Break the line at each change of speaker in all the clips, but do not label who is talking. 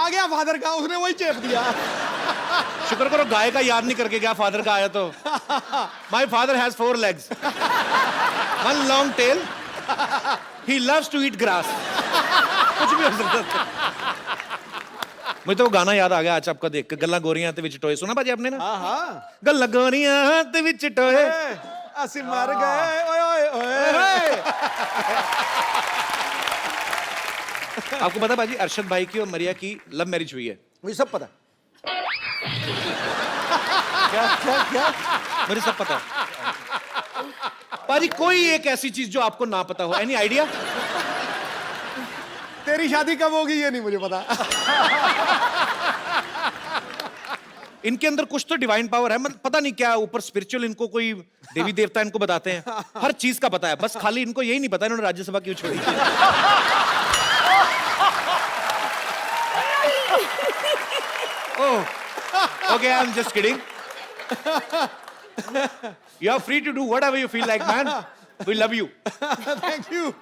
आ गया फादर का, उसने वही चेप दिया।
शुक्र करो गाय का याद नहीं करके गया, फादर का आया तो। My father has 4 legs, 1 long tail, he loves to eat grass। कुछ भी हो सकता है। मुझे तो वो गाना याद आ गया आज आपका देख के, गल्ला गोरियां ते विच टोए। सुना भाजी आपने ना?
हाँ हाँ,
गल्ला गोरियां ते विच टोए,
असी मर गए, ओए ओए ओए।
आपको पता भाजी अरशद भाई की और मरिया की लव मैरिज हुई है?
मुझे सब पता।
क्या क्या क्या? मुझे सब पता है भाजी। कोई एक ऐसी चीज जो आपको ना पता हो, एनी आइडिया?
तेरी शादी कब होगी ये नहीं मुझे पता।
इनके अंदर कुछ तो डिवाइन पावर है, मतलब पता नहीं क्या ऊपर स्पिरिचुअल, इनको कोई देवी देवता इनको बताते हैं, हर चीज का पता है, बस खाली इनको यही नहीं पता इन्होंने राज्यसभा क्यों छोड़ी। Oh okay, I am just kidding. You are free to do whatever you feel like man, we love you.
Thank you.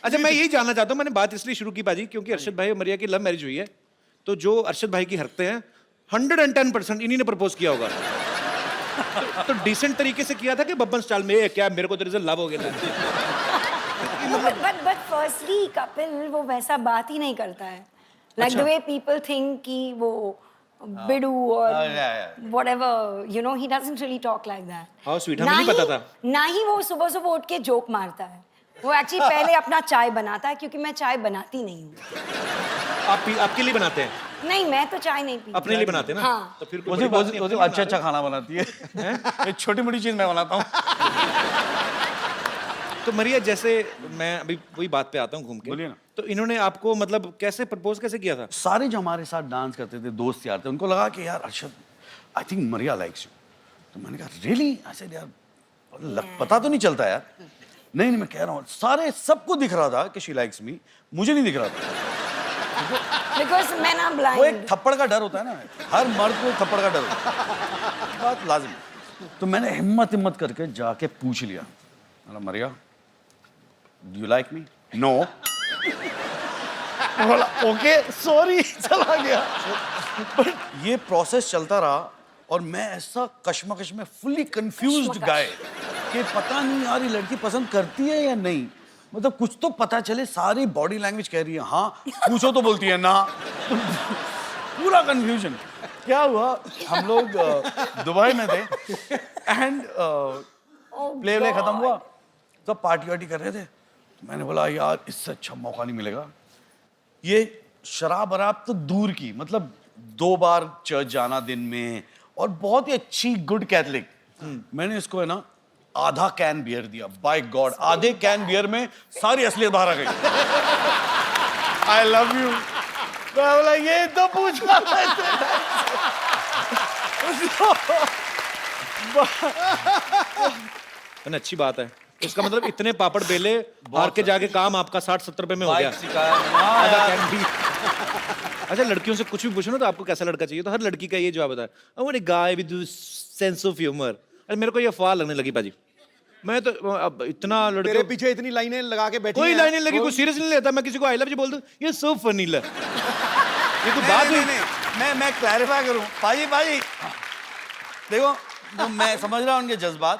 अच्छा, मैं यही जानना चाहता हूँ, मैंने बात इसलिए शुरू की बाजी क्योंकि अरशद भाई और मरिया की लव मैरिज हुई है, तो जो अरशद भाई की हरकतें हैं 110% इन्हीं ने प्रपोज किया होगा। तो डिसेंट तरीके से किया था कि बब्बन स्टाइल में, क्या मेरे को तेरे से लव हो गया?
but firstly कपिल वो वैसा बात ही नहीं करता है, like the way people think कि वो बिडू और whatever, you know, he doesn't really talk like that.
How sweet, हमें नहीं पता था।
ना ही वो सुबह सुबह उठ के जोक मारता है, वो एक्चुअली पहले अपना चाय बनाता है, क्योंकि मैं चाय बनाती नहीं हूँ।
आपके लिए बनाते हैं?
नहीं, मैं तो चाय नहीं पीती।
अपने लिए बनाते हैं ना?
हाँ।
तो फिर
वो अच्छा अच्छा खाना बनाती है। एक छोटी मोटी चीज मैं बनाता हूँ।
तो मरिया, जैसे मैं अभी वही बात पे आता हूँ घूम के,
बोलिए ना।
तो इन्होंने आपको मतलब कैसे प्रपोज कैसे किया था?
सारे जो हमारे साथ डांस करते थे दोस्त यार थे, उनको लगा कि यार Arshad, I think Maria likes you. तो मैंने कहा रियली? ऐसे यार पता तो नहीं चलता यार। नहीं मैं कह रहा हूँ, सारे सबको दिख रहा था कि शी लाइक्स मी, मुझे नहीं दिख रहा था।
Because मैं ना
वो एक
blind।
थप्पड़ का डर होता है ना, हर मर्द को एक थप्पड़ का डर होता है, बात लाजिम है। तो मैंने हिम्मत करके जाके पूछ लिया, Maria do you like me? No. बोला ओके सॉरी, चला गया। बट ये प्रोसेस चलता रहा और मैं ऐसा कश्मकश में फुल्ली कंफ्यूज्ड गाय कि पता नहीं यार ये लड़की पसंद करती है या नहीं, मतलब कुछ तो पता चले। सारी बॉडी लैंग्वेज कह रही है हाँ, पूछो तो बोलती है ना। पूरा कंफ्यूजन। क्या हुआ, हम लोग दुबई में थे एंड प्ले खत्म हुआ, तो पार्टी वार्टी कर रहे थे। तो मैंने बोला यार इससे अच्छा मौका नहीं मिलेगा। ये शराब वराब तो दूर की, मतलब 2 बार चर्च जाना दिन में और बहुत ही अच्छी गुड कैथलिक। मैंने इसको है ना आधा कैन बियर दिया। बाय गॉड, आधे कैन बियर में सारी असलियत बाहर आ गई। I love you. मैं बोला ये तो पूछना
है। अच्छी बात है, इसका मतलब इतने पापड़ बेले हार के जाके काम आपका 60-70 रुपए में हो गया। अच्छा, लड़कियों से कुछ भी पूछो ना तो आपको कैसा लड़का चाहिए, तो हर लड़की का ये जवाब होता है, I want a guy with sense of humour. अरे मेरे को ये अफवाह लगने लगी बाजी। मैं तो अब इतना लड़के
तेरे पीछे इतनी लाइनें लगा के बैठी
कोई
हैं।
लाइनें लगी, कोई सीरियस नहीं लेता। मैं किसी को आई लव यू बोल दूं, ये सो फनी ल। ये तो बात
नहीं, मैं क्लैरिफाई करूं भाई देखो, वो मैं समझ रहा हूं उनके जज्बात,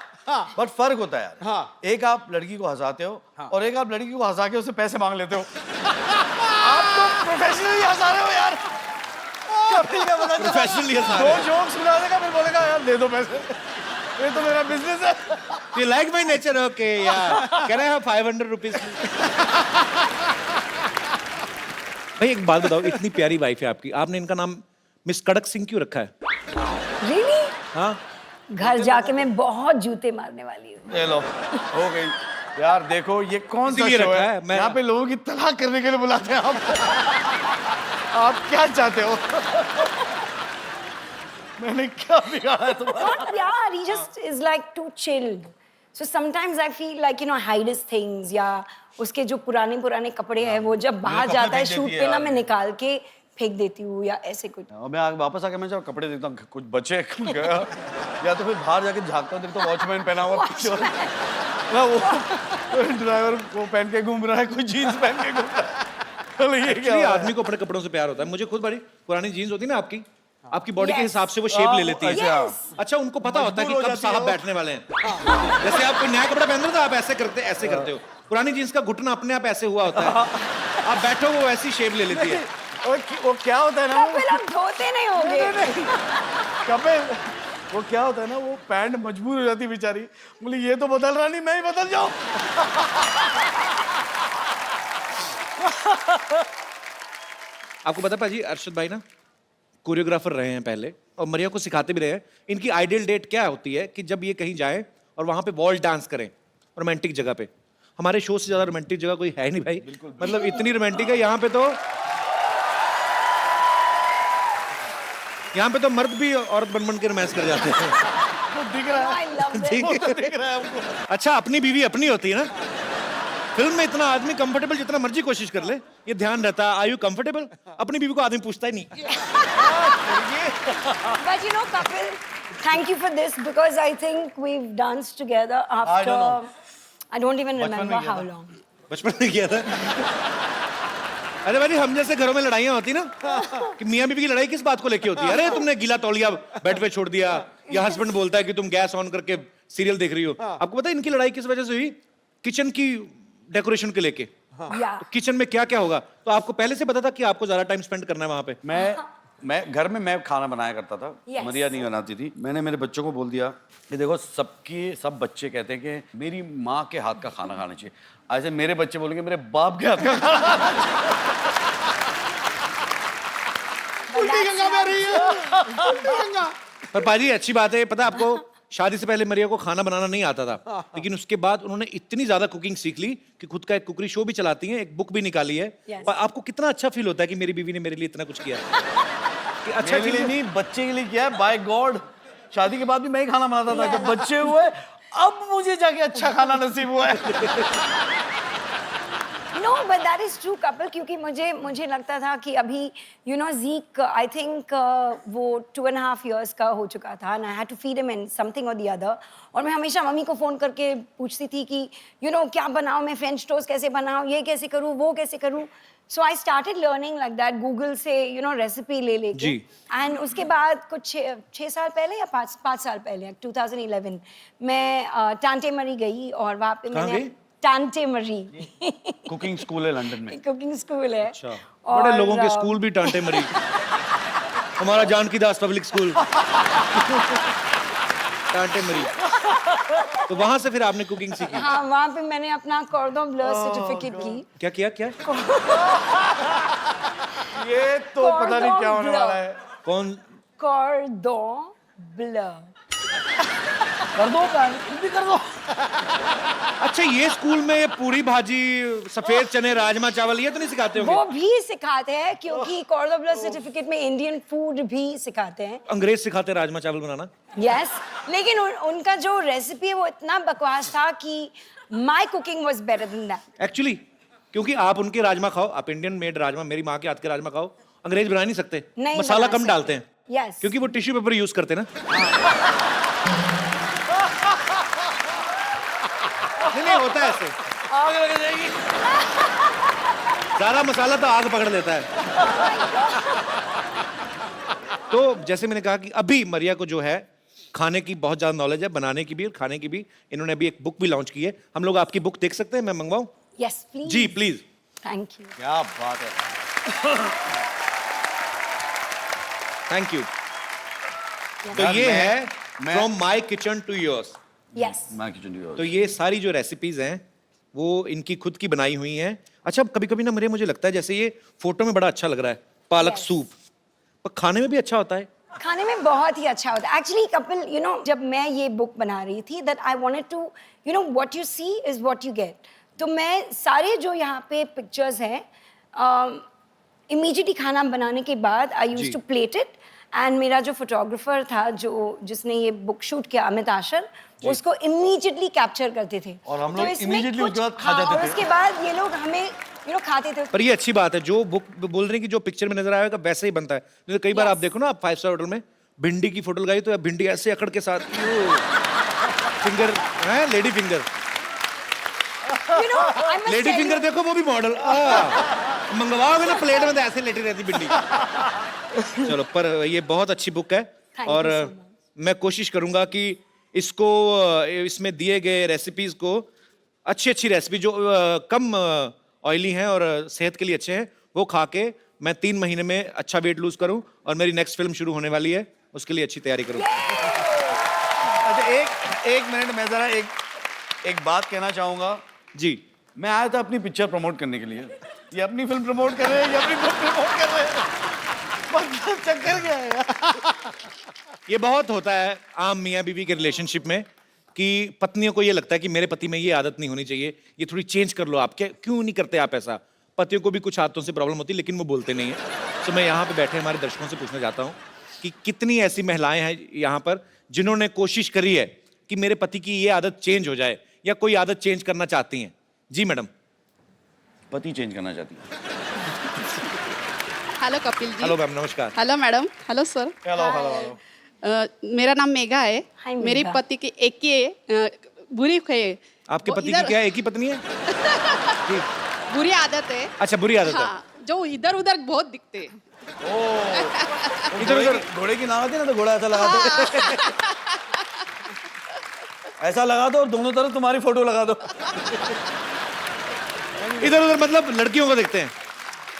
पर फर्क होता है यार।
हाँ।
एक आप लड़की को हंसाते हो और एक आप लड़की को हंसा के उससे पैसे मांग लेते हो। आप तो प्रोफेशनली हंसा रहे हो यार।
प्रोफेशनली हंसा
दो जोक सुना देगा फिर बोलेगा यार दे दो पैसे, ये तो मेरा बिजनेस है।
You like my nature? Okay, yeah. Can I have 500 rupees? भाई एक बात बताओ, इतनी प्यारी वाइफ है आपकी, आपने इनका नाम मिस कड़क सिंह क्यों रखा है?
Really?
हाँ,
घर जाके मैं बहुत जूते मारने वाली हूँ।
ले लो, हो गई यार। देखो ये कौन सा
इसीलिए
शो
रखा
है,
है, मैं-
यहाँ पे लोगों की तलाक करने के लिए बुलाते हैं आप। आप क्या चाहते हो? मैंने क्या बिगाड़ा है तुम्हारा?
Not यार, he just is like too chilled. So sometimes I feel like, you know, hide his things, या उसके जो पुराने कपड़े हैं वो जब बाहर
कपड़े
जाता है
फेंक
शूट
देती है
पे ना,
यार।
मैं निकाल के फेंक देती हूँ या ऐसे कुछ।
और मैं वापस आके मैं जब कपड़े देखता हूँ कुछ बचे कुछ गया, या तो फिर बाहर जाके झाँकता हूँ देखता हूँ वॉचमैन पहना हुआ पीछे ना, वो ड्राइवर वो पहन के घूम रहा है, कोई जीन्स पहन के घूम रहा है। चलो ये क्या
Actually,
हुआ?
आदमी को अपने कपड़ों से प्यार होता है। मुझे खुद बड़ी पुरानी जीन्स होती है ना आपकी बॉडी के
Yes.
हिसाब से वो शेप ले लेती है।
Yes.
अच्छा, उनको पता होता है कि
मजबूर हो
कब
जाती है
साहब
वो।
बैठने वाले हैं। जैसे आप कोई नया कपड़ा पहन रहे हो तो आप ऐसे करते हो। पुरानी जीन्स का घुटना अपने आप ऐसे हुआ होता है। आप बैठो वो वैसी शेप ले लेती है।
वो क्या होता है ना वो
कपिल आप धोते नहीं होगे।
कपिल वो क्या होता है ना वो पैंट मजबूर हो जाती है बेचारी। बोली ये तो बदल रहा नहीं, मैं ही बदल जाऊं।
आपको पता पाजी, अरशद भाई ना कोरियोग्राफर रहे हैं पहले और मरिया को सिखाते भी रहे हैं। इनकी आइडियल डेट क्या होती है कि जब ये कहीं जाए और वहां पे वॉल डांस करें रोमांटिक जगह पे। हमारे शो से ज्यादा रोमांटिक जगह कोई है नहीं भाई। मतलब इतनी रोमांटिक है यहाँ पे तो मर्द भी औरत बन के रोमांस कर जाते हैं।
वो दिख रहा
I
है,
love that.
ठीक है।
दिख रहा है हमको।
अच्छा, अपनी बीवी अपनी होती है ना। फिल्म में इतना आदमी कंफर्टेबल जितना मर्जी कोशिश कर ले, ये ध्यान रहता है आर यू कंफर्टेबल। अपनी बीवी को आदमी पूछता ही नहीं।
But you know, Kapil, thank you for this because I think we've danced together after. I don't even remember how long.
बचपन में किया था। अरे भाई, हम जैसे घरों में लड़ाइयाँ होती ना कि मियाँ बीवी की लड़ाई किस बात को लेके होती है। अरे तुमने गीला तौलिया बेड पे छोड़ दिया, या हस्बैंड बोलता है कि तुम गैस ऑन करके सीरियल देख रही हो। आपको पता है इनकी लड़ाई किस वजह से हुई? किचन की डेकोरेशन के लेके।
Yeah.
किचन में क्या क्या होगा, तो आपको पहले से पता था कि आपको ज्यादा टाइम स्पेंड करना है वहां पे।
मैं घर में मैं खाना बनाया करता था।
Yes.
मरिया नहीं बनाती थी। मैंने मेरे बच्चों को बोल दिया कि देखो सब बच्चे कहते हैं कि मेरी माँ के हाथ का खाना खाना चाहिए। ऐसे मेरे बच्चे बोलेंगे मेरे बाप के हाथ का खाना।
पर पाजी अच्छी बात है, पता है आपको, शादी से पहले मरिया को खाना बनाना नहीं आता था, लेकिन उसके बाद उन्होंने इतनी ज्यादा कुकिंग सीख ली कि खुद का एक कुकरी शो भी चलाती हैं, एक बुक भी निकाली है।
Yes.
और आपको कितना अच्छा फील होता है कि मेरी बीवी ने मेरे लिए इतना कुछ किया है। कि अच्छा
मेरे लिए
feel-
नहीं, बच्चे के लिए किया है। बाय गॉड, शादी के बाद भी मैं ही खाना बनाता था। जब बच्चे हुए अब मुझे जाके अच्छा खाना नसीब हुआ है।
No, but that is true, Kapil, क्योंकि मुझे लगता था कि अभी you know Zeke, I think वो 2.5 years का हो चुका था and I had to feed him in something or the other। और मैं हमेशा मम्मी को फोन करके पूछती थी कि you know क्या बनाऊँ मैं, फ्रेंच टोस्ट कैसे बनाऊँ, ये कैसे करूँ, वो कैसे करूँ। So I started learning like that, Google से you know रेसिपी ले लेके।
जी।
And उसके बाद कुछ 6 साल पहले या 5 साल पहले 2011 मैं टांटे मरी गई और वहाँ पे
कहाँ
मैंने
गई?
टांटे मरी
कुकिंग स्कूल है लंदन में।
कुकिंग स्कूल है।
अच्छा, बड़े लोगों के स्कूल भी टांटे मरी। हमारा जानकी दास पब्लिक स्कूल टांटे मरी। तो वहां से फिर आपने कुकिंग सीखी?
हाँ, वहाँ पे मैंने अपना कॉर्डन ब्लू सर्टिफिकेट की।
क्या
ये तो पता नहीं क्या होने वाला है।
कौन?
कॉर्डन ब्लू।
कर दो भी कर दो।
अच्छा, ये स्कूल में पूरी भाजी, सफेद चने, राजमा चावल ये तो नहीं सिखाते होंगे?
वो भी सिखाते हैं क्योंकि कॉर्डन ब्लू सर्टिफिकेट में इंडियन फूड भी सिखाते हैं।
अंग्रेज सिखाते राजमा चावल बनाना?
यस, लेकिन उनका जो रेसिपी है वो इतना बकवास था कि my cooking was better than that.
Actually क्योंकि आप उनके राजमा खाओ, आप इंडियन मेड राजमा, मेरी माँ के हाथ के राजमा खाओ, अंग्रेज बना नहीं सकते।
नहीं
मसाला
बना
कम
सकते।
डालते हैं।
यस,
क्योंकि वो टिश्यू पेपर यूज करते हैं ना। नहीं होता है ऐसे।
आग लग जाएगी।
ज्यादा मसाला तो आग पकड़ लेता है। तो जैसे मैंने कहा कि अभी मरिया को जो है खाने की बहुत ज्यादा नॉलेज है, बनाने की भी और खाने की भी। इन्होंने अभी एक बुक भी लॉन्च की है। हम लोग आपकी बुक देख सकते हैं? मैं मंगवाऊं?
Yes please.
जी प्लीज।
Thank you.
क्या बात है।
Thank you. तो
यार,
ये है
मैं-
from my kitchen to yours.
Yes.
मैं किचन डी
तो ये सारी जो रेसिपीज हैं वो इनकी खुद की बनाई हुई हैं। अच्छा, कभी कभी ना मुझे लगता है जैसे ये फोटो में बड़ा अच्छा लग रहा है, पालक
Yes.
सूप, पर खाने में भी अच्छा होता है।
खाने में बहुत ही अच्छा होता है। एक्चुअली कपिल, यू नो, जब मैं ये बुक बना रही थी that I wanted to, you know, what you see is what you get. तो मैं सारे जो यहाँ पे पिक्चर्स हैं, इमीडिएटली खाना बनाने के बाद आई यूज्ड
जी।
टू प्लेट इट एंड मेरा जो फोटोग्राफर था जिसने ये बुक शूट किया, अमित आशर, उसको इमीडिएटली कैप्चर करते थे।
और हम
तो
लोग
इसमें
immediately
कुछ-
उसके बाद खा
हाँ,
जाते
और
थे।
उसके बाद ये लोग हमें यू नो खाते थे।
पर ये अच्छी बात है, जो बुक बोल रहे हैं कि जो पिक्चर में नजर आएगा वैसे ही बनता है। नहीं तो कई बार
Yes.
आप देखो ना, आप 5 स्टार होटल में भिंडी की फोटो लगाई तो भिंडी ऐसे अकड़ के साथ फिंगर है, lady finger.
You know, I must
lady
tell
finger
you-
देखो, वो भी मॉडल। मंगवाओगे ना प्लेट में तो ऐसे लेटी रहती बिल्ली। चलो, पर ये बहुत अच्छी बुक है
Thank you
और
so much.
मैं कोशिश करूंगा कि इसको इसमें दिए गए रेसिपीज को अच्छी रेसिपी जो कम ऑयली हैं और सेहत के लिए अच्छे हैं वो खा के मैं 3 महीने में अच्छा वेट लूज करूं और मेरी नेक्स्ट फिल्म शुरू होने वाली है, उसके लिए अच्छी तैयारी करूं।
अच्छा, एक मिनट, मैं जरा एक बात कहना चाहूंगा।
जी,
मैं आया था अपनी पिक्चर प्रमोट करने के लिए, ये अपनी फिल्म प्रमोट कर रहे हैं, ये अपनी बुक प्रमोट कर रहे हैं। मतलब चक्कर क्या है यार?
ये बहुत होता है आम मियाँ बीवी के रिलेशनशिप में कि पत्नियों को ये लगता है कि मेरे पति में ये आदत नहीं होनी चाहिए, ये थोड़ी चेंज कर लो आप। क्या क्यों नहीं करते आप ऐसा? पतियों को भी कुछ आदतों से प्रॉब्लम होती है लेकिन वो बोलते नहीं है। तो मैं यहाँ पे बैठे हमारे दर्शकों से पूछना चाहता हूँ कि कितनी ऐसी महिलाएं हैं यहाँ पर जिन्होंने कोशिश करी है कि मेरे पति की ये आदत चेंज हो जाए या कोई आदत चेंज करना चाहती हैं? जी मैडम।
पति चेंज करना चाहती है।
Hello Kapil ji.
Hello ma'am, नमस्कार।
Hello madam. Hello sir.
Hello hello hello.
मेरा नाम मेघा है।
Hi, मेघा।
मेरी पति की एक ही बुरी है।
आपके
वो
पति की
इधर-
क्या एक ही पत्नी है? जी।
बुरी आदत है।
अच्छा, बुरी आदत है।
हाँ, जो इधर उधर बहुत दिखते हैं।
इधर उधर घोड़े की नाव आती है ना, तो घोड़ा ऐसा लगा दो, ऐसा लगा दो और दोनों तरफ तुम्हारी फोटो लगा दो।
इधर उधर मतलब लड़कियों को देखते हैं।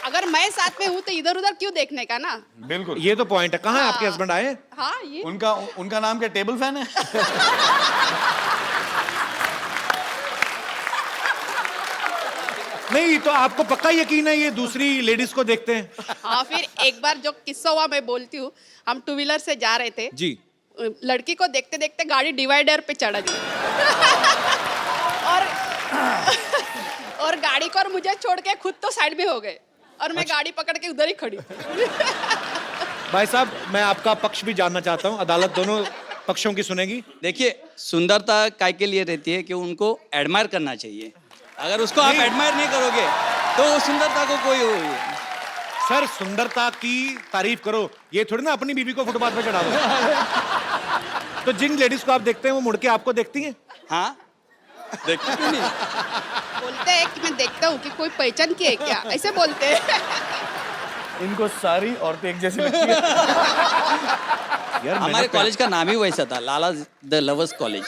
अगर मैं साथ में हूँ तो इधर उधर क्यों देखने का ना।
बिल्कुल।
ये तो पॉइंट है। कहाँ है आपके हस्बैंड आए?
हाँ, ये
उनका नाम क्या टेबल फैन है?
नहीं, तो आपको पक्का यकीन है ये दूसरी लेडीज को देखते हैं?
हाँ, फिर एक बार जो किस्सा हुआ मैं बोलती हूँ। हम 2 व्हीलर से जा रहे थे।
जी।
लड़की को देखते देखते गाड़ी डिवाइडर पे चढ़ा दी और गाड़ी को और मुझे छोड़ के खुद तो साइड में हो गए और मैं गाड़ी पकड़ के उधर ही खड़ी थी।
भाई साहब, मैं आपका पक्ष भी जानना चाहता हूँ। अदालत दोनों पक्षों की सुनेगी।
देखिए, सुंदरता काय के लिए रहती है कि उनको एडमायर करना चाहिए। अगर उसको आप एडमायर नहीं करोगे तो वो सुंदरता को कोई
सर, सुंदरता की तारीफ करो, ये थोड़ी ना अपनी बीवी को फुटपाथ पे चढ़ा दो। तो जिन लेडीज को आप देखते हैं वो मुड़ के आपको देखती हैं?
हाँ, देखते क्यों नहीं?
बोलते हैं कि मैं देखता हूँ कि कोई पहचान की है क्या, ऐसे बोलते हैं।
इनको सारी औरतें एक जैसी लगती है।
यार
हमारे कॉलेज का नाम ही वैसा था, लाला द लवर्स कॉलेज।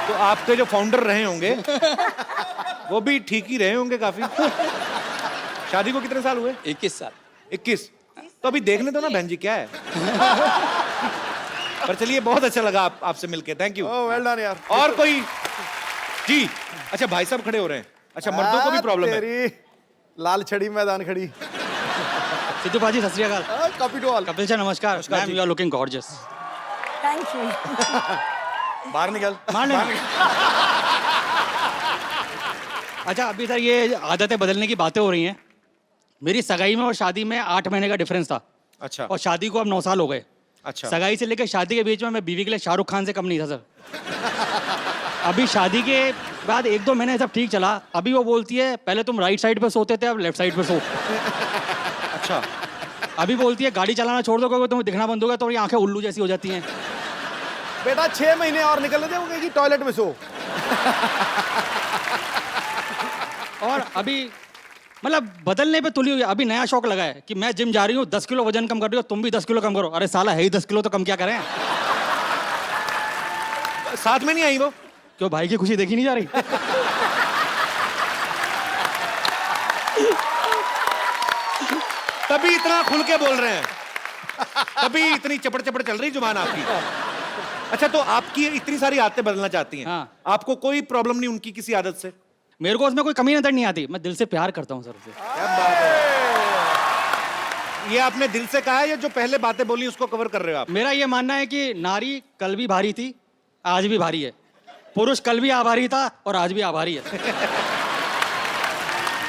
तो आपके जो फाउंडर रहे होंगे वो भी ठीक ही रहे होंगे काफी। शादी को कितने साल हुए?
21 साल।
21। तो अभी देखने दो ना बहन जी क्या है। पर चलिए, बहुत अच्छा लगा आपसे मिलके। Thank you.
Oh, well done यार।
और कोई? जी। अच्छा, भाई साहब खड़े हो रहे हैं। अच्छा, मर्दों को भी प्रॉब्लम है?
तेरी लाल छड़ी मैदान खड़ी।
सिद्धू पाजी सत श्री अकाल।
Copy to all.
Kapil sir नमस्कार। Ma'am you are looking gorgeous.
Thank you.
बाहर निकल।
मान लेना। अच्छा, अभी सर ये आदतें बदलने की बातें हो रही हैं। मेरी सगाई में और शादी में 8 महीने का डिफरेंस था
अच्छा।
और शादी को अब 9 साल हो गए।
अच्छा।
सगाई से लेकर शादी के बीच में मैं बीवी के लिए शाहरुख खान से कम नहीं था सर। अभी शादी के बाद 1-2 महीने सब ठीक चला। अभी वो बोलती है पहले तुम राइट साइड पे सोते थे, अब लेफ्ट साइड पे सो।
अच्छा।
अभी बोलती है गाड़ी चलाना छोड़ दो, क्योंकि तुम्हें दिखना बंद होगा तो ये आंखें उल्लू जैसी हो जाती हैं।
बेटा 6 महीने और निकलने दे, वो कहेगी टॉयलेट में सो।
और अभी मतलब बदलने पे तुली हुई है। अभी नया शौक लगा है कि मैं जिम जा रही हूँ, 10 किलो वजन कम कर रही हो, तुम भी 10 किलो कम करो। अरे साला है ही 10 किलो, तो कम क्या करें?
साथ में नहीं आई वो?
क्यों, भाई की खुशी देखी नहीं जा रही?
तभी इतना खुल के बोल रहे हैं, तभी इतनी चपड़ चपड़ चल रही जुबान आपकी। अच्छा, तो आपकी इतनी सारी आदतें बदलना चाहती हैं।
हाँ।
आपको कोई प्रॉब्लम नहीं उनकी किसी आदत से?
मेरे को उसमें कोई कमी नजर नहीं आती। मैं दिल से प्यार करता हूँ सर उसे।
ये आपने दिल से कहा है या जो पहले बातें बोली उसको कवर कर रहे हो आप?
मेरा ये मानना है कि नारी कल भी भारी थी, आज भी भारी है। पुरुष कल भी आभारी था और आज भी आभारी है।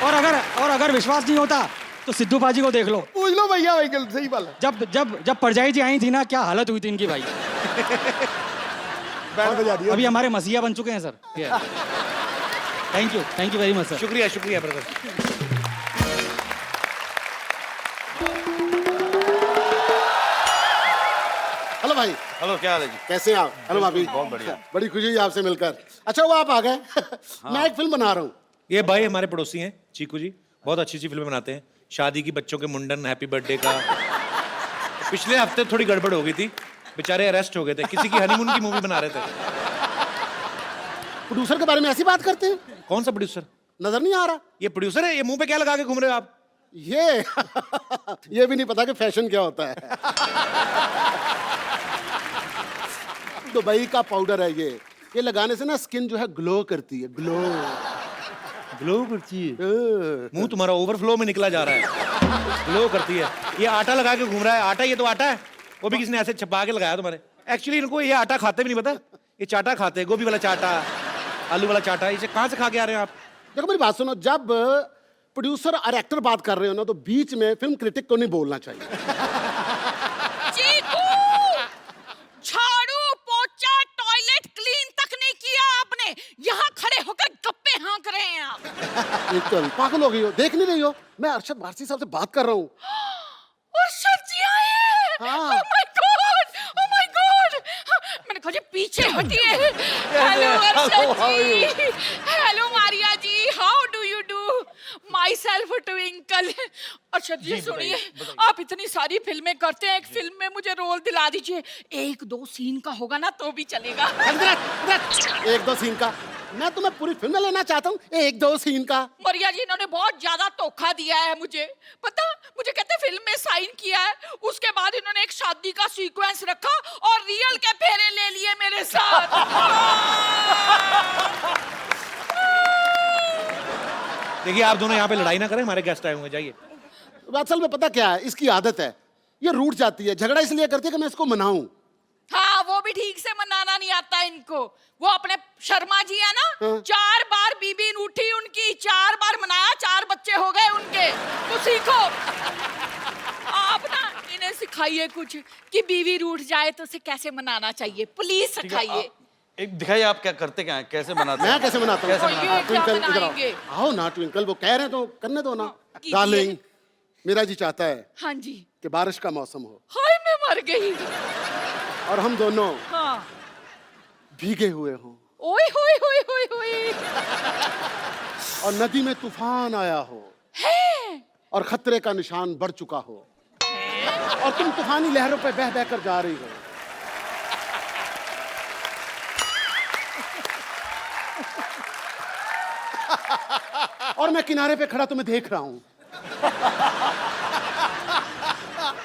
और अगर विश्वास नहीं होता तो सिद्धू पाजी को देख लो।
पूछ लो भैया, भाई गल सही बात है।
जब परजाई जी आई थी ना, क्या हालत हुई थी इनकी भाई।
बैंड बजा दिया।
अभी हमारे मसीहा बन चुके हैं sir. Thank you very much sir.
शुक्रिया, शुक्रिया ब्रदर।
हेलो भाई।
हेलो, क्या हाल है जी?
कैसे हैं आप? हेलो भाभी।
बहुत बढ़िया।
बड़ी खुशी हुई आपसे मिलकर। अच्छा, वो आप आ गए। मैं एक फिल्म बना रहा हूँ,
ये भाई हमारे पड़ोसी हैं, चीकू जी, बहुत अच्छी अच्छी फिल्में बनाते हैं, शादी की, बच्चों के मुंडन, हैप्पी बर्थडे का। पिछले हफ्ते थोड़ी गड़बड़ हो गई थी, बेचारे अरेस्ट हो गए थे, किसी की हनीमून की मूवी बना रहे थे।
प्रोड्यूसर के बारे में ऐसी बात करते हैं?
कौन सा प्रोड्यूसर?
नजर नहीं आ रहा?
ये प्रोड्यूसर है? ये मुंह पे क्या लगा के घूम रहे हो आप?
ये ये भी नहीं पता कि फैशन क्या होता है। दुबई का पाउडर है ये लगाने से ना स्किन जो है ग्लो करती है, ग्लो करती है।
मुंह तुम्हारा ओवरफ्लो में निकला जा रहा है, ग्लो करती है। ये आटा लगा के घूम रहा है, आटा, ये तो आटा है, वो भी किसी ने ऐसे छपा के लगाया तुम्हारे। एक्चुअली इनको ये आटा खाते भी नहीं पता, ये चाटा खाते हैं, गोभी वाला चाटा, आलू वाला चाटा। इसे कहाँ से खा के आ रहे हैं आप?
देखो मेरी बात सुनो, जब प्रोड्यूसर और एक्टर बात कर रहे हो ना तो बीच में फिल्म क्रिटिक को नहीं बोलना चाहिए।
चीकू, झाड़ू पोछा टॉयलेट क्लीन तक नहीं किया आपने, यहाँ खड़े होकर गप्पे हाँक रहे हैं आप।
एकदम पागल हो गई हो, देख नहीं रही हो? मैं अरशद वारसी साहब से बात कर रहा हूँ।
अरशद जी आए हैं।
हाँ।
Oh my God, oh my God। मैंने कहा जी पीछे हटिए। Hello Arshad ji, hello Maria ji, how do you do? Myself Twinkle. Arshad ji सुनिए, आप इतनी सारी फिल्में करते हैं, एक फिल्म में मुझे रोल दिला दीजिए, 1-2 सीन का होगा ना तो भी चलेगा।
1-2 सीन का? मैं तुम्हें पूरी फिल्म में लेना चाहता हूँ, 1-2 सीन का?
मरिया जी इन्होंने बहुत ज्यादा धोखा दिया है मुझे, पता, मुझे कहते फिल्म में साइन किया है, उसके बाद इन्होंने एक शादी का सीक्वेंस रखा और रियल के फेरे ले लिए मेरे साथ।
देखिए आप दोनों यहाँ पे लड़ाई ना करें, हमारे गेस्ट आए होंगे, जाइए।
असल में पता क्या है, इसकी आदत है, ये रूठ जाती है, झगड़ा इसलिए करती है कि मैं इसको मनाऊं।
हाँ, वो भी ठीक से मनाना नहीं आता इनको। वो अपने शर्मा जी है ना, 4 बार बीबी रूठी उनकी, 4 बार मनाया, 4 बच्चे हो गए उनके। तो सीखो आप ना, इन्हें सिखाइए कुछ कि बीवी रूठ जाए तो उसे कैसे मनाना चाहिए, प्लीज सिखाइए।
एक दिखाइए आप क्या करते, क्या है, कैसे बनाते हैं?
मैं कैसे मनाता हूँ?
कैसे बनाते हैं?
ट्विंकल
क्या
इधर
बनाएंगे?
आओ ना ट्विंकल, वो कह रहे हैं तो करने दो ना।
कीजिए।
डार्लिंग, मेरा जी चाहता है
हाँ जी।
कि बारिश का मौसम हो
हाय मैं मर गई।
और हम दोनों
हाँ।
भीगे हुए हों
ओए होए होए होए होए।
और नदी में तूफान आया हो
है।
और खतरे का निशान बढ़ चुका हो और तुम तूफानी लहरों पे बह बह कर जा रही हो। और मैं किनारे पे खड़ा तुम्हें देख रहा हूं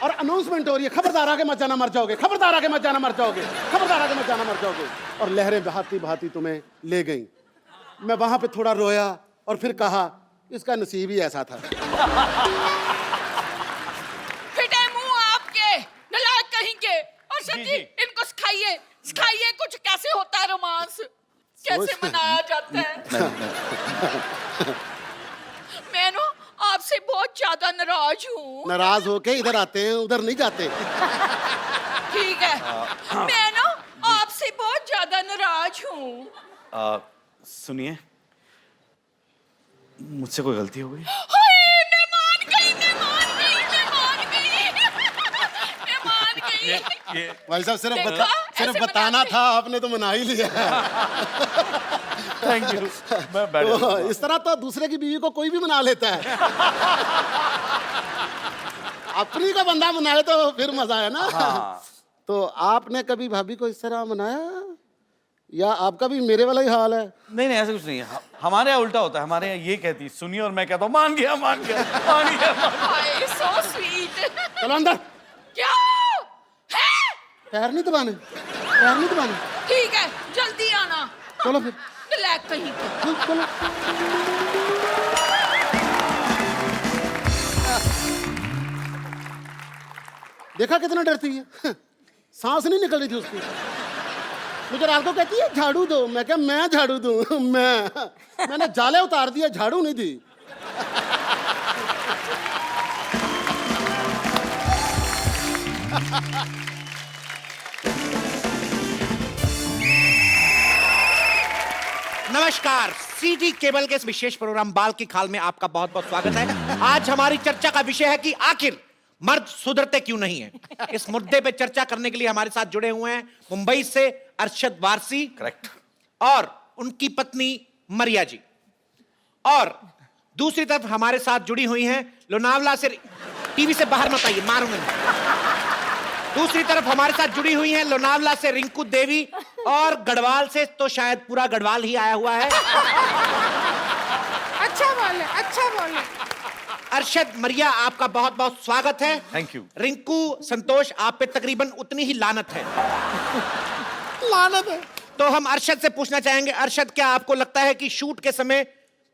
और अनाउंसमेंट हो रही है, खबरदार आगे मत जाना मर जाओगे, खबरदार आगे मत जाना मर जाओगे, खबरदार आगे मत जाना मर जाओगे। और लहरें बहाती बहाती तुम्हें ले गईं। मैं वहां पे थोड़ा रोया और फिर कहा इसका नसीब ही ऐसा था।
फिटे मुंह आपके, नालायक कहेंगे। और सच्ची इनको सिखाइए, सिखाइए कुछ कैसे होता है रोमांस, कैसे मनाया जाता है। मैं ना आपसे बहुत ज्यादा नाराज हूँ।
नाराज होके इधर आते हैं, उधर नहीं जाते।
ठीक है, मैं ना आपसे बहुत ज्यादा नाराज हूँ।
सुनिए, मुझसे कोई गलती हो गई?
हाय, मैं मान गई, मैं मान गई, मैं मान गई, मैं मान गई।
भाई साहब सिर्फ
देखा?
सिर्फ
ऐसे
बताना
मनाते
था, आपने तो मना ही लिया।
Thank you. मैं बैठ
तो इस तरह तो दूसरे की बीवी को कोई भी मना लेता है। अपनी का बंदा मनाए तो फिर मजा है ना।
हाँ।
तो आपने कभी भाभी को इस तरह मनाया या आपका भी मेरे वाला ही हाल है?
नहीं नहीं, ऐसा कुछ नहीं है। हमारे यहाँ उल्टा होता है, हमारे यहाँ ये कहती सुनिए और मैं कहता हूँ मान गया मान गया मान गया।
हाय, so sweet।
चलो अंदर।
क्या है?
पैर नहीं दबाने, पैर नहीं दबाने।
ठीक है, जल्दी आना।
चलो फिर।
नालायक कहीं के।
चलो। देखा कितना डरती है, सांस नहीं निकल रही थी उसकी। मुझे रात को कहती है झाड़ू दो, मैं क्या मैं झाड़ू दूं? मैंने जाले उतार दिया, झाड़ू नहीं दी।
नमस्कार, सीटी केबल के इस विशेष प्रोग्राम बाल की खाल में आपका बहुत बहुत स्वागत है। आज हमारी चर्चा का विषय है कि आखिर मर्द सुधरते क्यों नहीं है। इस मुद्दे पे चर्चा करने के लिए हमारे साथ जुड़े हुए हैं मुंबई से अरशद वारसी,
करेक्ट,
और उनकी पत्नी मरिया जी। और दूसरी तरफ हमारे साथ जुड़ी हुई हैं लोनावला से, टीवी से बाहर मत आइए, मारूंगा मैं। दूसरी तरफ हमारे साथ जुड़ी हुई हैं लोनावला से रिंकू देवी, और गढ़वाल से तो शायद पूरा गढ़वाल ही आया हुआ है।
अच्छा बोले, अच्छा बोले।
अरशद मरिया, आपका बहुत बहुत स्वागत है।
Thank you.
रिंकू संतोष, आप पे तकरीबन उतनी ही लानत है।
लानत है।
तो हम अरशद से पूछना चाहेंगे, अरशद क्या आपको लगता है कि शूट के समय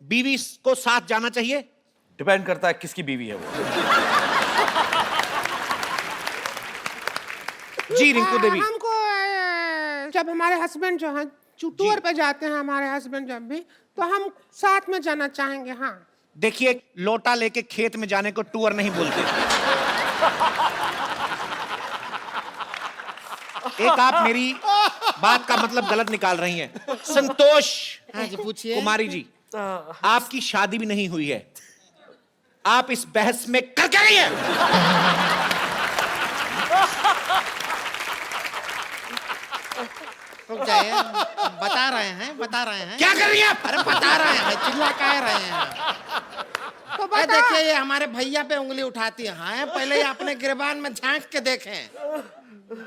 बीवी को साथ जाना चाहिए?
डिपेंड करता है किसकी बीवी है वो।
जी रिंकू देवी।
हमको जब हमारे हस्बैंड जो हैं टूर पे जाते हैं, हमारे हस्बैंड जब भी, तो हम साथ में जाना चाहेंगे। हाँ,
देखिए, लोटा लेके खेत में जाने को टूर नहीं बोलते। एक आप मेरी बात का मतलब गलत निकाल रही हैं। संतोष
पूछिए
कुमारी जी, आपकी शादी भी नहीं हुई है, आप इस बहस में कर क्या रही हैं?
बता रहे हैं
क्या कर रही हैं आप?
अरे बता रहे हैं, चिल्ला कह रहे हैं।
तो
अरे देखिए, ये हमारे भैया पे उंगली उठाती है। पहले ये अपने गिरबान में झांक के देखें,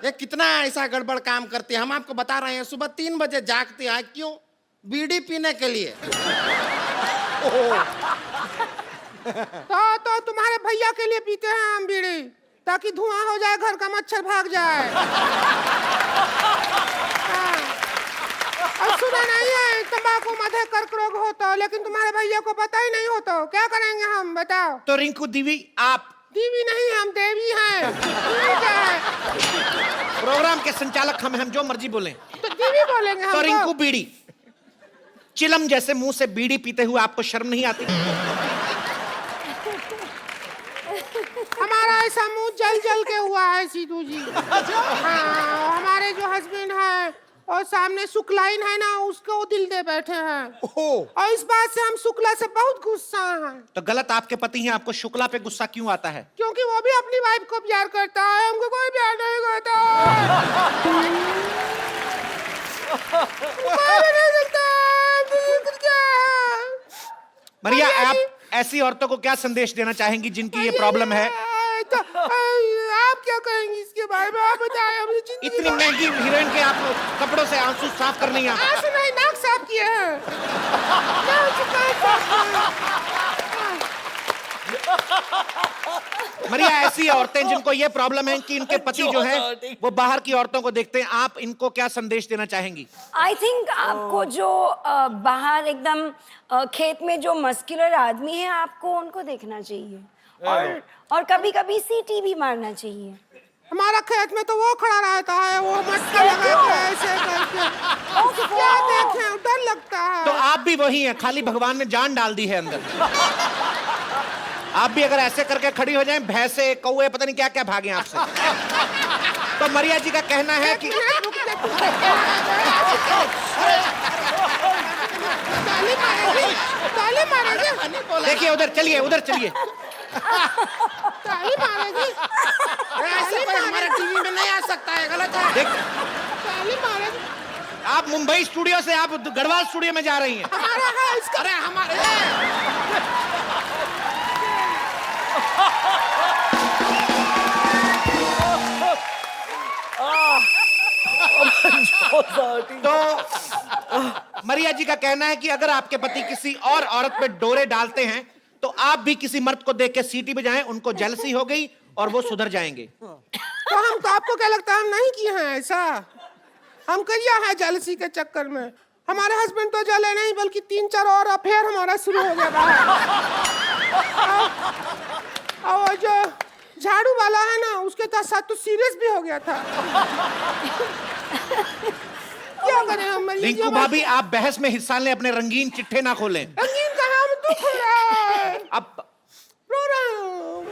ये कितना ऐसा गड़बड़ काम करती है। हम आपको बता रहे हैं, सुबह 3 बजे जागती है। क्यों? बीड़ी पीने के लिए।
तो तुम्हारे भैया के लिए पीते हैं हम बीड़ी, ताकि धुआं हो जाए, घर का मच्छर भाग जाए। हाँ। और सुना नहीं है तंबाकू मधे कर्क रोग होता, लेकिन तुम्हारे भैया को पता ही नहीं होता। क्या करेंगे हम, बताओ?
तो रिंकू देवी, आप
देवी नहीं, हम देवी हैं। देवी क्या है?
प्रोग्राम के संचालक हम जो मर्जी बोलें।
तो देवी बोलेंगे हम।
तो रिंकू बीड़ी, चिलम जैसे मुंह से बीड़ी पीते हुए आपको शर्म नहीं आती?
हमारा ऐसा मुंह जल जल के हुआ है सीधू जी। हाँ, हमारे जो हस्बैंड हैं और सामने शुक्लाइन है ना, उसको दिल दे बैठे हैं। और इस बात से हम शुक्ला से बहुत गुस्सा हैं।
तो गलत आपके पति हैं, आपको शुक्ला पे गुस्सा क्यों आता है?
क्योंकि वो भी अपनी वाइफ को प्यार करता है, हमको कोई प्यार नहीं करता।
मरिया, आप ऐसी औरतों को क्या संदेश देना चाहेंगी जिनकी ये प्रॉब्लम है?
तो आप क्या कहेंगी इसके बारे में, आप बताएं। हमें जिंदगी
इतनी महंगी हीरोइन के आप कपड़ों से आंसू साफ कर नहीं आते?
आंसू नहीं, नाक साफ किए हैं।
मरिया, ऐसी औरतें जिनको ये प्रॉब्लम है कि इनके पति जो है वो बाहर की औरतों को देखते हैं, आप इनको क्या संदेश देना चाहेंगी?
आई थिंक आपको जो बाहर एकदम खेत में जो मस्कुलर आदमी है, आपको उनको देखना चाहिए, और कभी कभी सीटी भी मारना चाहिए।
हमारा खेत में तो वो खड़ा रहता है, वो मटका लगा के ऐसे करके। क्या देखें, डर लगता है।
तो आप भी वही हैं, खाली भगवान ने जान डाल दी है अंदर। आप भी अगर ऐसे करके खड़ी हो जाएं, भैंसे कौवे पता नहीं क्या क्या भागे आपसे। तो मरिया जी का कहना है कि
ताली मारेगी।
देखिए, उधर चलिए, उधर चलिए।
ताली मारेगी।
ऐसे कोई हमारे टीवी में नहीं आ सकता है, गलत है।
देख,
ताली मारेगी।
आप मुंबई स्टूडियो से आप गढ़वाल स्टूडियो में जा रही हैं।
हमारा है इसका।
अरे हमारे
तो मरिया जी का कहना है कि अगर आपके पति किसी और औरत पे डोरे डालते हैं, तो आप भी किसी मर्द को देख के सीटी बजाएं, उनको जेलसी हो गई और वो सुधर जाएंगे।
तो हम तो, आपको क्या लगता है हम नहीं किए हैं ऐसा? हम किया है जेलसी के चक्कर में। हमारे हस्बैंड तो जले नहीं, बल्कि 3-4 और अफेयर हमारा शुरू हो गया बाहर। और जो झाड़ू वाला है ना, उसके साथ तो सीरियस भी हो गया था। क्या करें हम?
रिंकू भाभी, आप बहस में हिस्सा लें, अपने रंगीन चिट्ठे ना खोलें।
रंगीन का हम दुख रहा है।
अब
रो रहा हूं।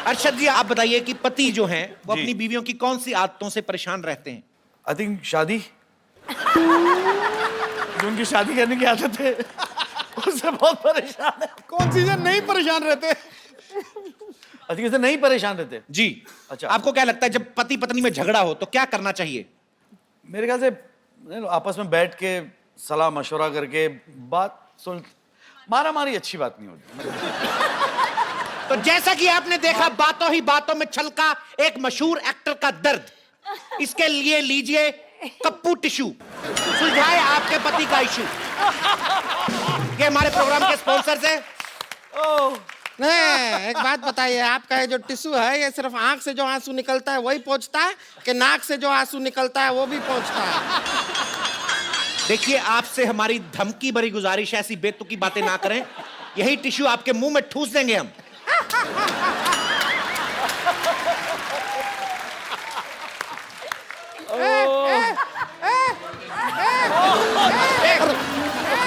अरशद जी, आप बताइए कि पति जो हैं वो अपनी बीवियों की कौन सी आदतों से परेशान रहते हैं?
आई थिंक शादी, जो उनकी शादी करने की आदत है, उससे बहुत परेशान है।
कौन सी से नहीं परेशान रहते?
अधिक से नहीं परेशान रहते
जी।
अच्छा,
आपको क्या लगता है जब पति पत्नी में झगड़ा हो तो क्या करना चाहिए?
मेरे ख्याल से आपस में बैठ के सलाह मशवरा करके बात सुन, मारा मारी अच्छी बात नहीं होती।
तो जैसा कि आपने देखा, बातों ही बातों में छलका एक मशहूर एक्टर का दर्द। इसके लिए लीजिए कप्पू टिश्यू, सुलझाए आपके पति का इशू। ये हमारे प्रोग्राम के स्पॉन्सर्स हैं।
नहीं, एक बात बताइए, आपका ये जो टिश्यू है, ये सिर्फ आंख से जो आंसू निकलता है वही पहुंचता है कि नाक से जो आंसू निकलता है वो भी पहुंचता है?
देखिए, आपसे हमारी धमकी भरी गुजारिश है, ऐसी बेतुकी बातें ना करें। यही टिश्यू आपके मुंह में ठूस देंगे हम।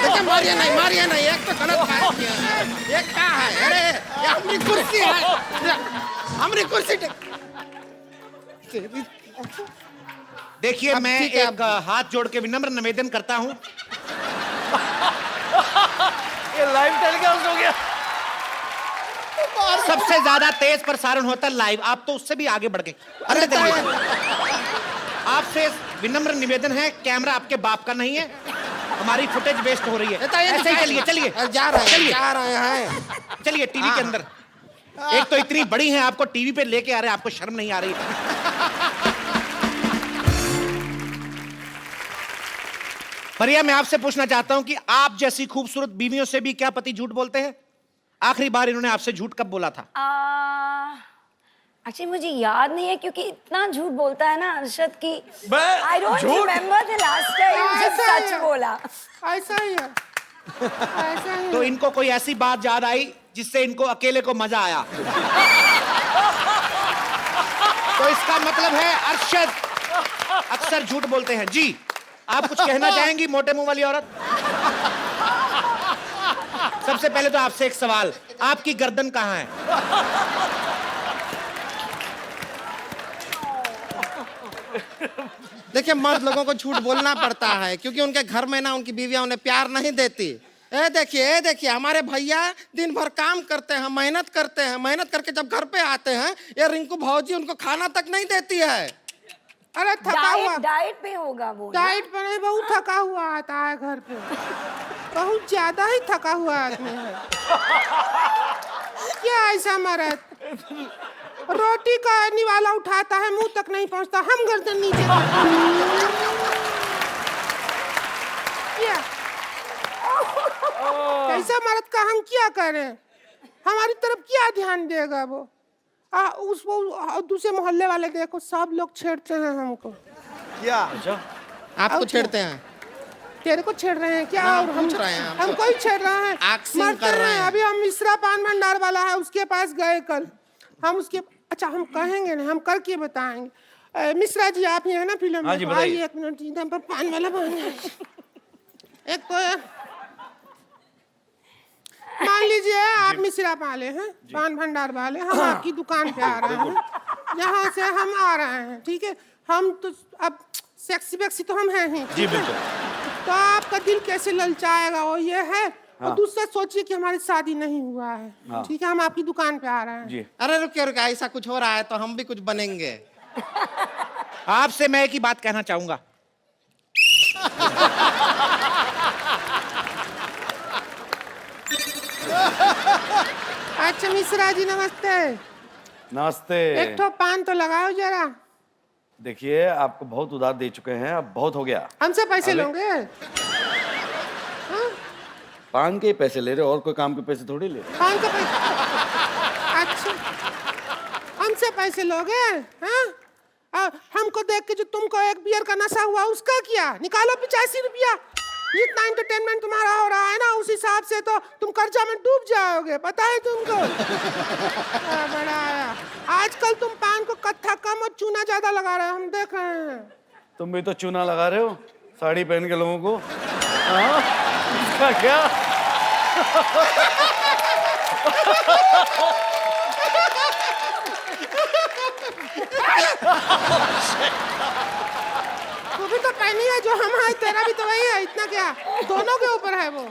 देखिए, मारिए नहीं, एक तो गलत बात किया है। एक क्या है? अरे ये हमारी कुर्सी है, हमारी कुर्सी।
देखिए, मैं
ठीक है,
एक हाथ जोड़ के विनम्र निवेदन करता हूं।
ये लाइव टेलीकास्ट हो गया।
सबसे ज्यादा तेज प्रसारण होता है लाइव, आप तो उससे भी आगे बढ़ गए।
अरे
आपसे विनम्र निवेदन है, कैमरा आपके बाप का नहीं है, हमारी फुटेज वेस्ट हो रही है। ऐसे ही चलिए
जा रहे हैं।
चलिए टीवी के अंदर। एक तो इतनी बड़ी है, आपको टीवी पे लेके आ रहे हैं, आपको शर्म नहीं आ रही? प्रिया, मैं आपसे पूछना चाहता हूं कि आप जैसी खूबसूरत बीवियों से भी क्या पति झूठ बोलते हैं? आखिरी बार इन्होंने आपसे झूठ कब बोला था?
एक्चुअली मुझे याद नहीं है, क्योंकि इतना झूठ बोलता है ना अरशद की। आई डोंट
झूठ?
रिमेम्बर द लास्ट टाइम जब
ऐसा
सच
है।
बोला।
ऐसा ही है, ऐसा ही
तो
है।
इनको कोई ऐसी बात याद आई जिससे इनको अकेले को मजा आया? तो इसका मतलब है अरशद अक्सर झूठ बोलते हैं। जी, आप कुछ कहना चाहेंगी मोटे मुंह वाली औरत? सबसे पहले तो आपसे एक सवाल, आपकी गर्दन कहां है?
देखिए, मर्द लोगों को झूठ बोलना पड़ता है क्योंकि उनके घर में ना उनकी बीवियां उन्हें प्यार नहीं देती। ए देखिए, हमारे भैया दिन भर काम करते हैं, मेहनत करके जब घर पे आते हैं, ये रिंकू भौजी उनको खाना तक नहीं देती है।
अरे थका हुआ,
डाइट पे होगा वो ना?
डाइट पर नहीं, बहुत थका हुआ आता है घर पे, बहुत ज्यादा ही थका हुआ आदमी है। क्या ऐसा मरद रोटी का निवाला उठाता है, मुंह तक नहीं पहुंचता, हम गर्दन नीचे क्या? कैसा मर्द का हम क्या करें? हमारी तरफ क्या ध्यान देगा वो? दूसरे मोहल्ले वाले देखो, सब लोग छेड़ते हैं हमको।
क्या?
आपको छेड़ते हैं?
तेरे को छेड़ रहे हैं क्या?
हाँ,
और हम
पूछ रहे हैं हमसे।
हमको ही छेड़ रहे हैं,
एक्सिंग
मरते
कर रहे हैं।
अभी हम मिश्रा पान भंडार वाला है, उसके पास गए कल। हम उसके, अच्छा हम कहेंगे नहीं, हम करके बताएंगे। मिश्रा जी आप ही है ना फिल्म
हाँ जी,
में?
बताइए।
आइए, एक मिनट, इधर पर पान वाला बन है। एक तो मान लीजिए आप मिश्रा वाले हैं, पान भंडार वाले, हम आपकी दुकान पे आ रहे हैं, यहाँ से हम आ रहे हैं, ठीक है? हम तो अब सेक्सी वेक्सी तो हम हैं ही,
जी बिल्कुल।
तो आपका दिल कैसे ललचाएगा, वो ये है। और दूसरा सोचिए कि हमारी शादी नहीं हुआ है, ठीक है? हम आपकी दुकान पे आ रहे हैं।
जी।
अरे रुकिए, ऐसा कुछ हो रहा है तो हम भी कुछ बनेंगे।
आपसे मैं एक ही बात कहना चाहूंगा।
अच्छा मिश्रा जी नमस्ते।
नमस्ते।
एक ठो पान तो लगाओ जरा।
देखिए, आपको बहुत उधार दे चुके हैं, अब बहुत हो गया।
हमसे पैसे लोगे?
पान के ही पैसे ले रहे हो, और कोई काम के पैसे थोड़ी ले रहे।
पान का पैसा? अच्छा, हमसे पैसे लोगे? हाँ? हमको देख के जो तुमको एक बियर का नशा हुआ, उसका क्या? निकालो 85 रुपया। जितना एंटरटेनमेंट तुम्हारा हो रहा है ना, उस हिसाब से तो तुम कर्जा में डूब जाओगे, पता है तुमको? बड़ा आया। आजकल तुम पान को कत्था कम और चूना ज्यादा लगा रहे हो, हम देख रहे हैं।
तुम भी तो चूना लगा रहे हो साड़ी पहन के लोगों को। हाँ? इसका क्या?
तू भी तो पहनी है जो हम है, तेरा भी तो वही है, इतना क्या? दोनों के ऊपर है वो।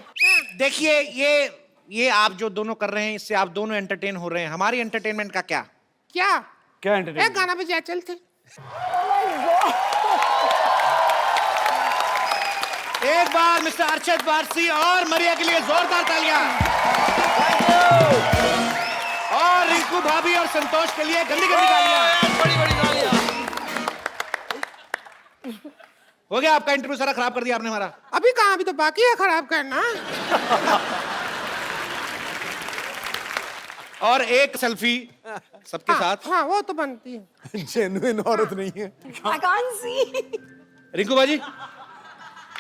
देखिए, ये आप जो दोनों कर रहे हैं, इससे आप दोनों एंटरटेन हो रहे हैं। हमारी एंटरटेनमेंट का क्या?
क्या?
क्या
एक
एंटरटेनमेंट?
गाना पे जा चलते।
एक बार मिस्टर अर्शद वारसी और मरिया के लिए जोरदार तालियां। और रिंकू भाभी और संतोष के लिए गंदी गंदी तालियां।
बड़ी बड़ी तालियां।
हो गया आपका इंटरव्यू, सारा खराब कर दिया आपने हमारा।
अभी कहाँ, अभी तो बाकी है खराब करना।
और एक सेल्फी सबके साथ।
हाँ वो तो बनती है।
जेन्युइन औरत नहीं है।
I can't see.
रिंकू बाजी,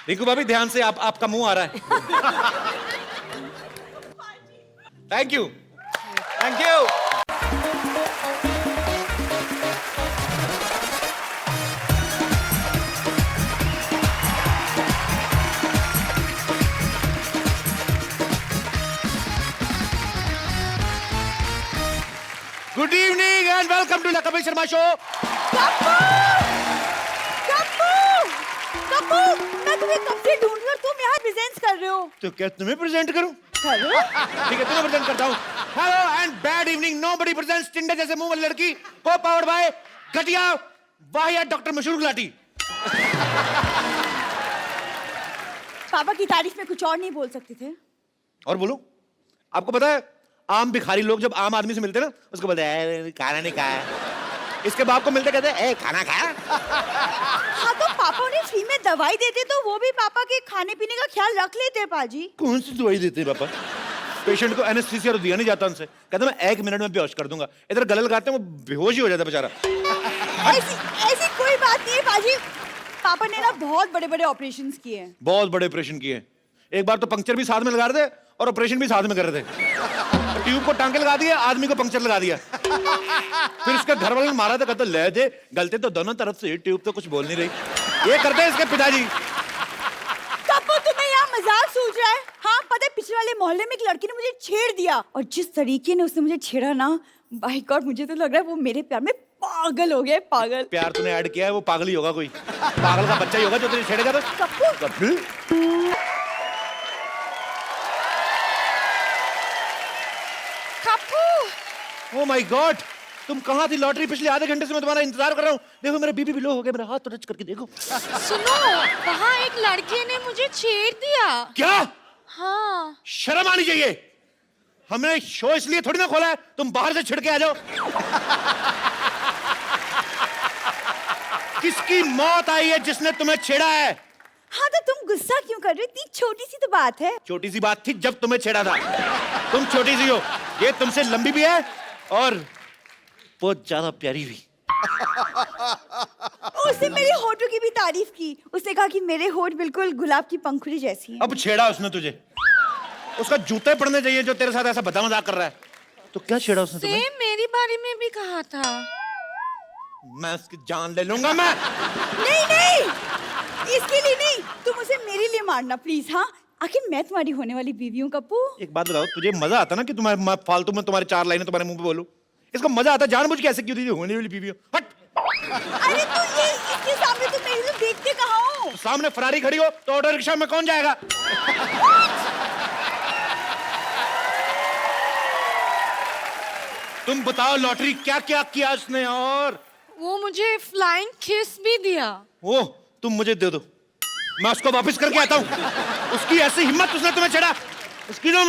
रिंकू भाभी ध्यान से, आपका मुंह आ रहा है। Thank you, thank you. Good evening and welcome to the Kapil Sharma show.
मैं तुम्हें कब से ढूंढ रही हूँ, तुम यहाँ प्रेजेंट कर रहे हो।
तो क्या तुम्हें प्रेजेंट करूं? ठीक है, तुम्हें प्रेजेंट करता हूं। Hello and bad evening, nobody presents टिंडे जैसे मुंह वाली लड़की, को पावर्ड बाय घटिया वाहिया डॉक्टर मशहूर गुलाटी।
पापा की तारीफ में कुछ और नहीं बोल सकते थे?
और बोलो, आपको पता है आम भिखारी लोग जब आम आदमी से मिलते हैं ना, उसको बोलते हैं खाना नहीं खाया। इसके बाप को मिलते कहते हैं ए खाना खाया।
हाँ तो पापा उन्हें फ्री में दवाई देते तो वो भी पापा के खाने पीने का ख्याल रख लेते पाजी।
कौन सी दवाई देते हैं पापा? पेशेंट को एनेस्थीसिया तो दिया नहीं जाता उनसे, कहते मैं 1 मिनट में बेहोश कर दूंगा। इधर गले लगाते हैं वो बेहोश ही हो जाता बेचारा।
ऐसी कोई बात नहीं है पाजी, पापा ने ना बहुत बड़े बड़े ऑपरेशंस किए हैं।
बहुत बड़े ऑपरेशन किए। एक बार तो पंक्चर भी साथ में लगा रहे थे और ऑपरेशन भी साथ में कर रहे थे। ट्यूब को टांके लगा दिया, आदमी को पंक्चर लगा दिया। फिर उसके घर वाले ने मारा था, कहते ले दे, गलते तो दोनों तरफ से, ट्यूब तो कुछ बोल नहीं रही। ये करते हैं इसके पिताजी।
कब तुम्हें यहाँ मजाक सूझ रहा है? हाँ पता है, पिछले वाले मोहल्ले में एक लड़की ने मुझे छेड़ दिया, और जिस तरीके ने उसने मुझे छेड़ा ना, बाय गॉड मुझे तो लग रहा है वो मेरे प्यार में पागल हो गया है, पागल।
प्यार तूने ऐड किया है, वो पागल ही होगा, कोई पागल का बच्चा ही होगा जो तुझे छेड़ेगा। तो कप्पू ओह माय गॉड, तुम कहाँ थी लॉटरी? पिछले आधे घंटे से मैं तुम्हारा इंतजार कर रहा हूँ। देखो मेरा बीपी भी लो हो गया, मेरा हाथ तो टच करके देखो।
सुनो, वहाँ एक लड़के ने मुझे छेड़ दिया।
क्या?
हाँ।
शर्म आनी चाहिए। हमने शो इसलिए थोड़ी ना खोला है तुम बाहर से छिड़के आ जाओ। किसकी मौत आई है जिसने तुम्हें छेड़ा है?
हाँ तो तुम गुस्सा क्यों कर रहे हो? इतनी छोटी सी तो बात है।
छोटी सी बात थी जब तुम्हें छेड़ा था। तुम छोटी सी हो, ये तुमसे लंबी भी है और बहुत ज्यादा प्यारी भी।
उसने मेरे होठों की भी तारीफ की, उसने कहा कि मेरे होठ बिल्कुल गुलाब की पंखुड़ी जैसी हैं।
अब छेड़ा उसने तुझे, उसका जूते पड़ने चाहिए जो तेरे साथ ऐसा बदा मजाक कर रहा है। तो क्या छेड़ा उसने तुम्हें?
सेम मेरी बारे में भी कहा था।
मैं उसकी जान ले लूंगा मैं।
नहीं नहीं, इसके लिए नहीं, तुम उसे मेरे लिए मारना प्लीज। हाँ आखिर मैं तुम्हारी होने वाली बीवी हूँ कप्पू।
एक बात बताओ, तुझे मजा आता ना कि तुम्हारे फालतू में तुम्हारे 4 लाइनें तुम्हारे मुंह पे बोलूं? इसको मजा आता जानबूझ के ऐसे क्यों? तुझे होने वाली बीवी हो, हट।
अरे तो ये इसके सामने तुम मेरे से देखते कहाँ हो?
सामने फरारी खड़ी हो तो ऑटो रिक्शा में कौन जाएगा? तुम बताओ लॉटरी क्या क्या किया उसने? और
वो मुझे फ्लाइंग किस भी दिया।
वो तुम मुझे दे दो, मैं उसको वापस करके आता हूँ। उसकी ऐसी हिम्मत, उसने तुम्हें छेड़ा, उसकी ना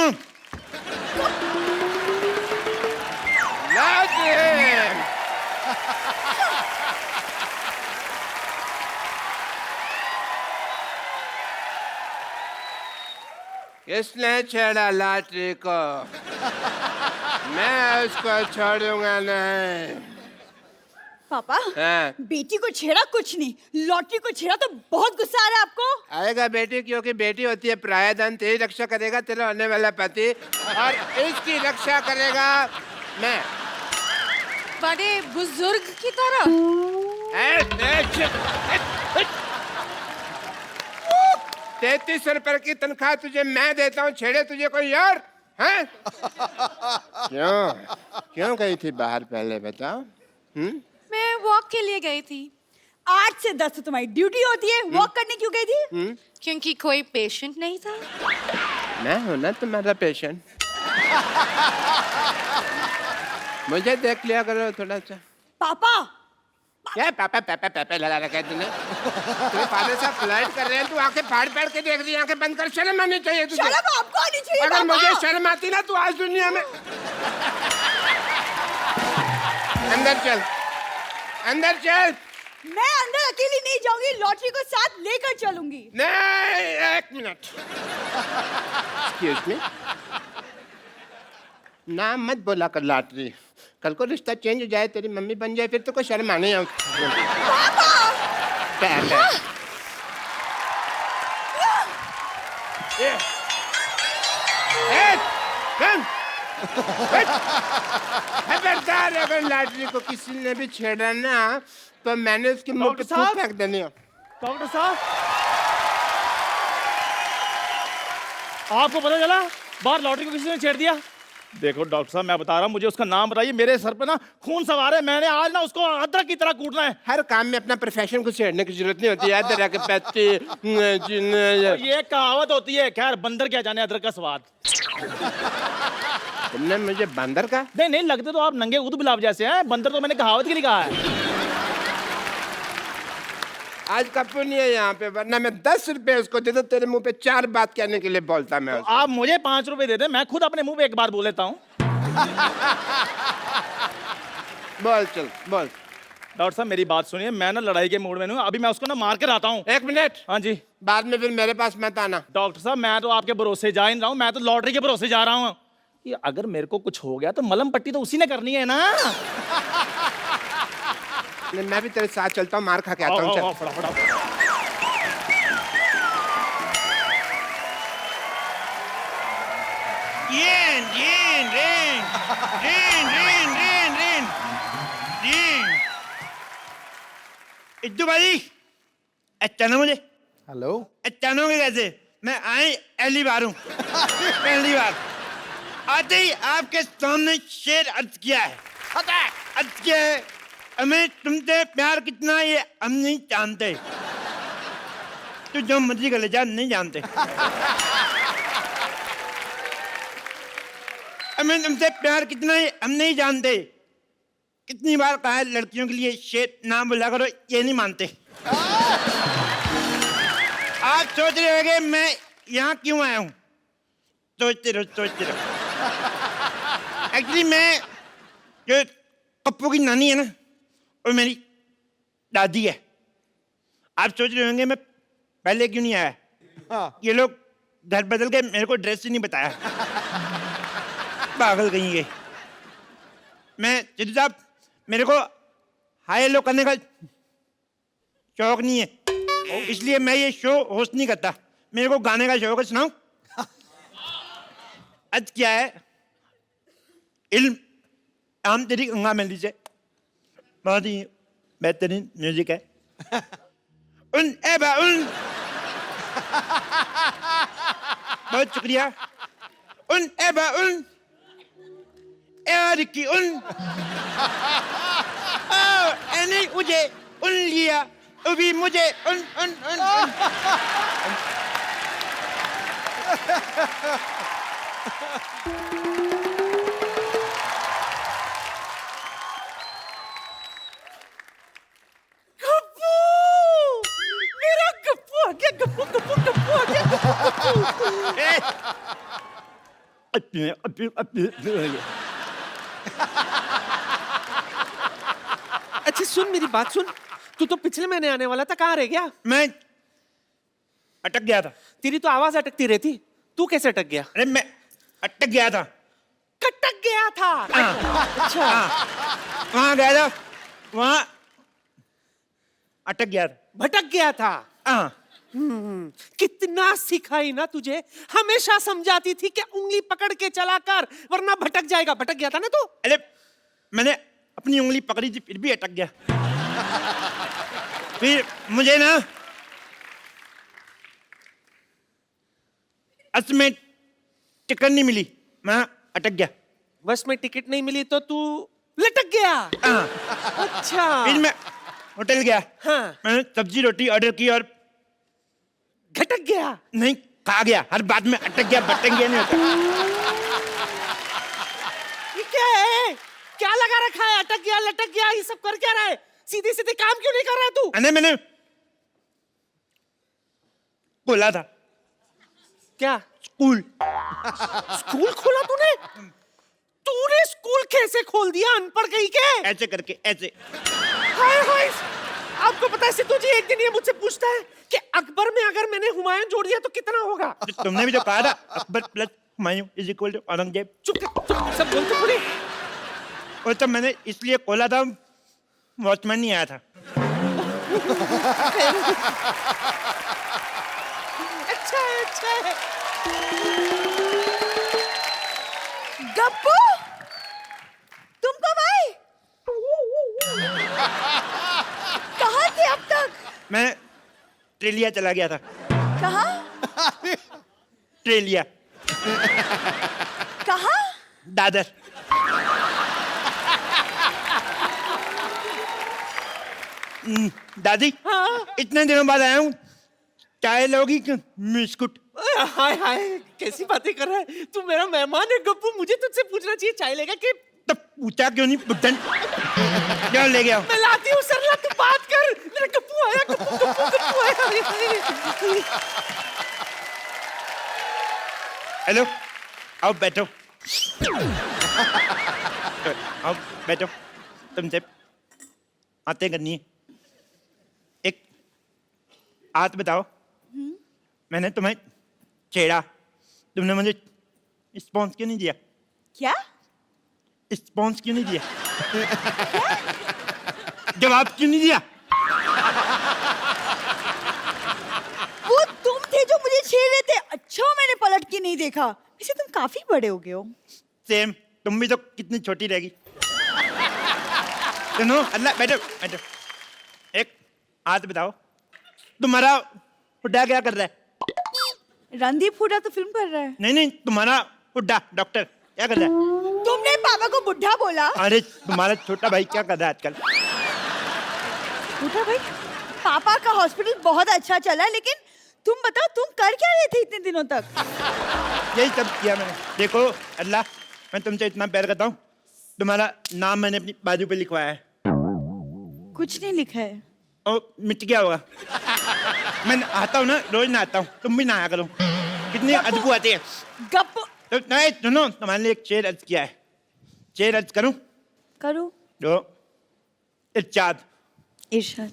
किसने छेड़ा लॉटरी को? मैं उसको छोड़ूंगा नहीं।
पापा
हाँ।
बेटी को छेड़ा कुछ नहीं, लॉटरी को छेड़ा तो बहुत गुस्सा आ रहा है आपको।
आएगा बेटी, क्योंकि बेटी होती है प्रायधन, तेरी रक्षा करेगा तेरा होने वाला पति और इसकी रक्षा करेगा मैं।
बड़े बुजुर्ग की तरह।
33 रुपए की तनख्वाह तुझे मैं देता हूँ, छेड़े तुझे कोई और? हैं? क्यों गई थी बाहर पहले बताओ?
मैं वॉक के लिए गई थी।
8 से 10 तो तुम्हारी ड्यूटी होती है, वॉक करने क्यों गई थी?
क्योंकि कोई पेशेंट नहीं था।
मैं हूं ना तुम्हारा पेशेंट। मुझे देख लिया करो थोड़ा सा।
पापा
क्या पापा पापा पापा लगा रखा है तूने? तेरे फादर साहब फ्लर्ट कर रहे हैं, तू आंखें फाड़ फाड़ के देख रही है, आंखें बंद कर, शर्म आनी चाहिए तुझे।
शर्म आपको आनी चाहिए
अगर
पापा।
मुझे शर्म आती ना तू आज दुनिया में। अंदर चल, अंदर चल।
मैं अंदर अकेली नहीं जाऊंगी, लॉटरी को साथ लेकर चलूंगी।
नहीं, एक मिनट। एक्सक्यूज मी, नाम मत बोला कर लॉटरी, कल को रिश्ता चेंज हो जाए, तेरी मम्मी बन जाए, फिर तो कोई शर्म आने। खबरदार, अगर लॉटरी को किसी ने भी छेड़ा ना तो मैंने उसके मुंह पे थूक फेंक देनी है।
डॉक्टर साहब, आपको पता चला बाहर लॉटरी को किसी ने छेड़ दिया? देखो डॉक्टर साहब, मैं बता रहा हूँ, मुझे उसका नाम बताइए, मेरे सर पे ना खून सवार है, मैंने आज ना उसको अदरक की तरह कूटना है।
हर काम में अपना प्रोफेशन को छेड़ने की जरूरत नहीं होती है। अदरक पैती
ये कहावत होती है, खैर बंदर क्या जाने अदरक का स्वाद।
तुमने मुझे बंदर का?
नहीं नहीं, लगते तो आप नंगे ऊद गुलाब जैसे हैं, बंदर तो मैंने कहावत के लिए कहा है।
आज कपूर नहीं है यहाँ पे, वरना मैं 10 रुपए उसको दे दूं, तेरे मुंह पे 4 बात कहने के लिए बोलता मैं उसको।
आप मुझे 5 रुपए दे दें, मैं खुद अपने मुंह पे एक बार बोल लेता हूँ।
बोल चल बोल।
डॉक्टर साहब मेरी बात सुनिए, मैं ना लड़ाई के मूड में हूँ, अभी मैं उसको ना मार कर आता हूँ।
1 मिनट।
हाँ जी।
बाद में फिर मेरे पास मत आना।
डॉक्टर साहब मैं तो आपके भरोसे जा ही नहीं रहा हूँ, मैं तो लॉटरी के भरोसे जा रहा हूँ। ये अगर मेरे को कुछ हो गया तो मलम पट्टी तो उसी ने करनी है ना।
मैं भी तेरे साथ चलता हूँ, मार खा के आता हूँ। चल।
फटाफट।
इद्दू भाई, अचानक मुझे
हेलो,
अचानक कैसे? मैं आई पहली बार हूँ। पहली बार आते ही आपके सामने शेर अर्ज किया है, अर्ज किया है, हमें तुमसे प्यार कितना ये हम नहीं जानते, तो जो मर्जी कर ले जा, नहीं जानते। हमें तुमसे प्यार कितना है हम नहीं जानते, कितनी बार कहा है लड़कियों के लिए शेर नाम बोला करो, ये नहीं मानते। आप सोच रहे होंगे मैं यहाँ क्यों आया हूँ, सोचते रहो सोचते रहो। एक्चुअली मैं जो पप्पू की नानी है ना, वो मेरी दादी है। आप सोच रहे होंगे मैं पहले क्यों नहीं आया।
हाँ।
ये लोग घर बदल के मेरे को ड्रेस ही नहीं बताया। पागल कहीं गए। मैं सिद्धू साहब, मेरे को हाई लो करने का शौक नहीं है, इसलिए मैं ये शो होस्ट नहीं करता। मेरे को गाने का शौक है, सुनाऊं? आज क्या है, इल्म आम तेरी गंगा में लीजिए, बहुत ही बेहतरीन म्यूजिक है। उन एबा उन, बहुत शुक्रिया। उन एबा उन की उन एनी मुझे उन लिया, अभी मुझे उन उन उन, उन।
मेरा गप्पू आ गया, गप्पू गप्पू गप्पू आ गया, अच्छा सुन मेरी बात सुन, तू तो पिछले महीने आने वाला था, कहाँ रह गया?
मैं अटक गया था।
तेरी तो आवाज अटकती रहती, तू कैसे अटक गया?
अरे मैं अटक गया था।
कटक गया था। अच्छा
वहां गया था, वहां अटक गया था,
भटक गया था।
हाँ।
कितना सिखाई ना तुझे, हमेशा समझाती थी कि उंगली पकड़ के चला कर वरना भटक जाएगा। भटक गया था ना तू।
अरे मैंने अपनी उंगली पकड़ी थी, फिर भी अटक गया। फिर मुझे ना बस में टिकट नहीं मिली, मैं अटक गया।
बस में टिकट नहीं मिली तो तू लटक गया।
हाँ।
अच्छा
फिर मैं होटल गया।
हाँ।
मैंने सब्जी रोटी ऑर्डर की और
घटक गया।
नहीं, खा गया। हर बात में अटक गया, भटक गया नहीं होता।
ये क्या है, क्या लगा रखा है? अटक गया लटक गया ये सब कर क्या रहा है?
सीधे सीधे काम क्यों नहीं कर रहा है तू?
अरे मैंने खोला था
क्या
स्कूल।
स्कूल खोला तूने? तूने स्कूल कैसे खोल दिया अनपढ़ कहीं के?
ऐसे करके ऐसे।
हाय हाय, आपको पता है सिद्धू जी, एक दिन ये मुझसे पूछता है कि अकबर में अगर मैंने हुमायूं जोड़ दिया तो कितना होगा?
तो तुमने भी जो कहा था Akbar plus Humayun is equal to Aurangzeb.
चुप कर, सब बोलते पूरे।
और तब मैंने इसलिए खोला था, वॉचमैन नहीं आया था।
अच्छा है, अच्छा है।
गप्पू, तुम कब आए? कहाँ थे अब तक?
मैं ट्रेलिया चला गया था।
कहाँ?
ट्रेलिया,
कहाँ?
दादर। दादी, इतने दिनों बाद आया हूँ, चाय लोगी कि बिस्कुट?
हाय हाय, कैसी बातें कर रहा है तू? मेरा मेहमान है गप्पू, मुझे तुझसे पूछना चाहिए चाय लेगा कि?
तब पूछा क्यों नहीं बुद्धन? क्या ले गया?
मैं लाती हूँ सरला, तू बात कर। मेरा गप्पू आया, गप्पू गप्पू गप्पू आया।
हेलो, आओ बैठो। आओ बैठो, तुमसे बातें करनी है। एक बात बताओ, मैंने तुम्हें छेड़ा, तुमने मुझे रिस्पॉन्स क्यों नहीं दिया?
क्या?
रिस्पॉन्स क्यों नहीं दिया? जवाब क्यों नहीं दिया?
वो तुम थे जो मुझे छेड़ रहे थे। अच्छा, मैंने पलट के नहीं देखा। वैसे तुम काफी बड़े हो गए हो।
सेम, तुम भी तो कितनी छोटी रहेगी। सुनो, अल्लाह, बैठो बैठो। एक बात बताओ, तुम्हारा हुड्डा क्या कर रहा है?
रणदीप हुड्डा तो फिल्म कर रहा है।
नहीं नहीं, तुम्हारा हुड्डा डॉक्टर क्या कर रहा है?
तुमने पापा को बुढ़ा बोला?
अरे तुम्हारा छोटा भाई क्या कर रहा है आजकल?
बुढ़ा भाई? पापा का हॉस्पिटल बहुत अच्छा चला, लेकिन तुम बताओ, तुम कर क्या रहे थे इतने दिनों तक?
यही सब किया मैंने। देखो अल्लाह, मैं तुमसे इतना प्यार करता हूँ, तुम्हारा नाम मैंने अपनी बाजू पे लिखवाया है।
कुछ नहीं लिखा है।
ओ, मिट गया होगा। मैं आता हूँ ना, रोज नहाता हूँ, तुम भी नहाया करो। कितनी अदबू आती है।
गप्पू।
तो नहीं सुनो, तुम्हारे लिए एक शेर अर्ज किया है। शेर अर्ज करूं?
करो।
जो इरशाद।
इरशाद।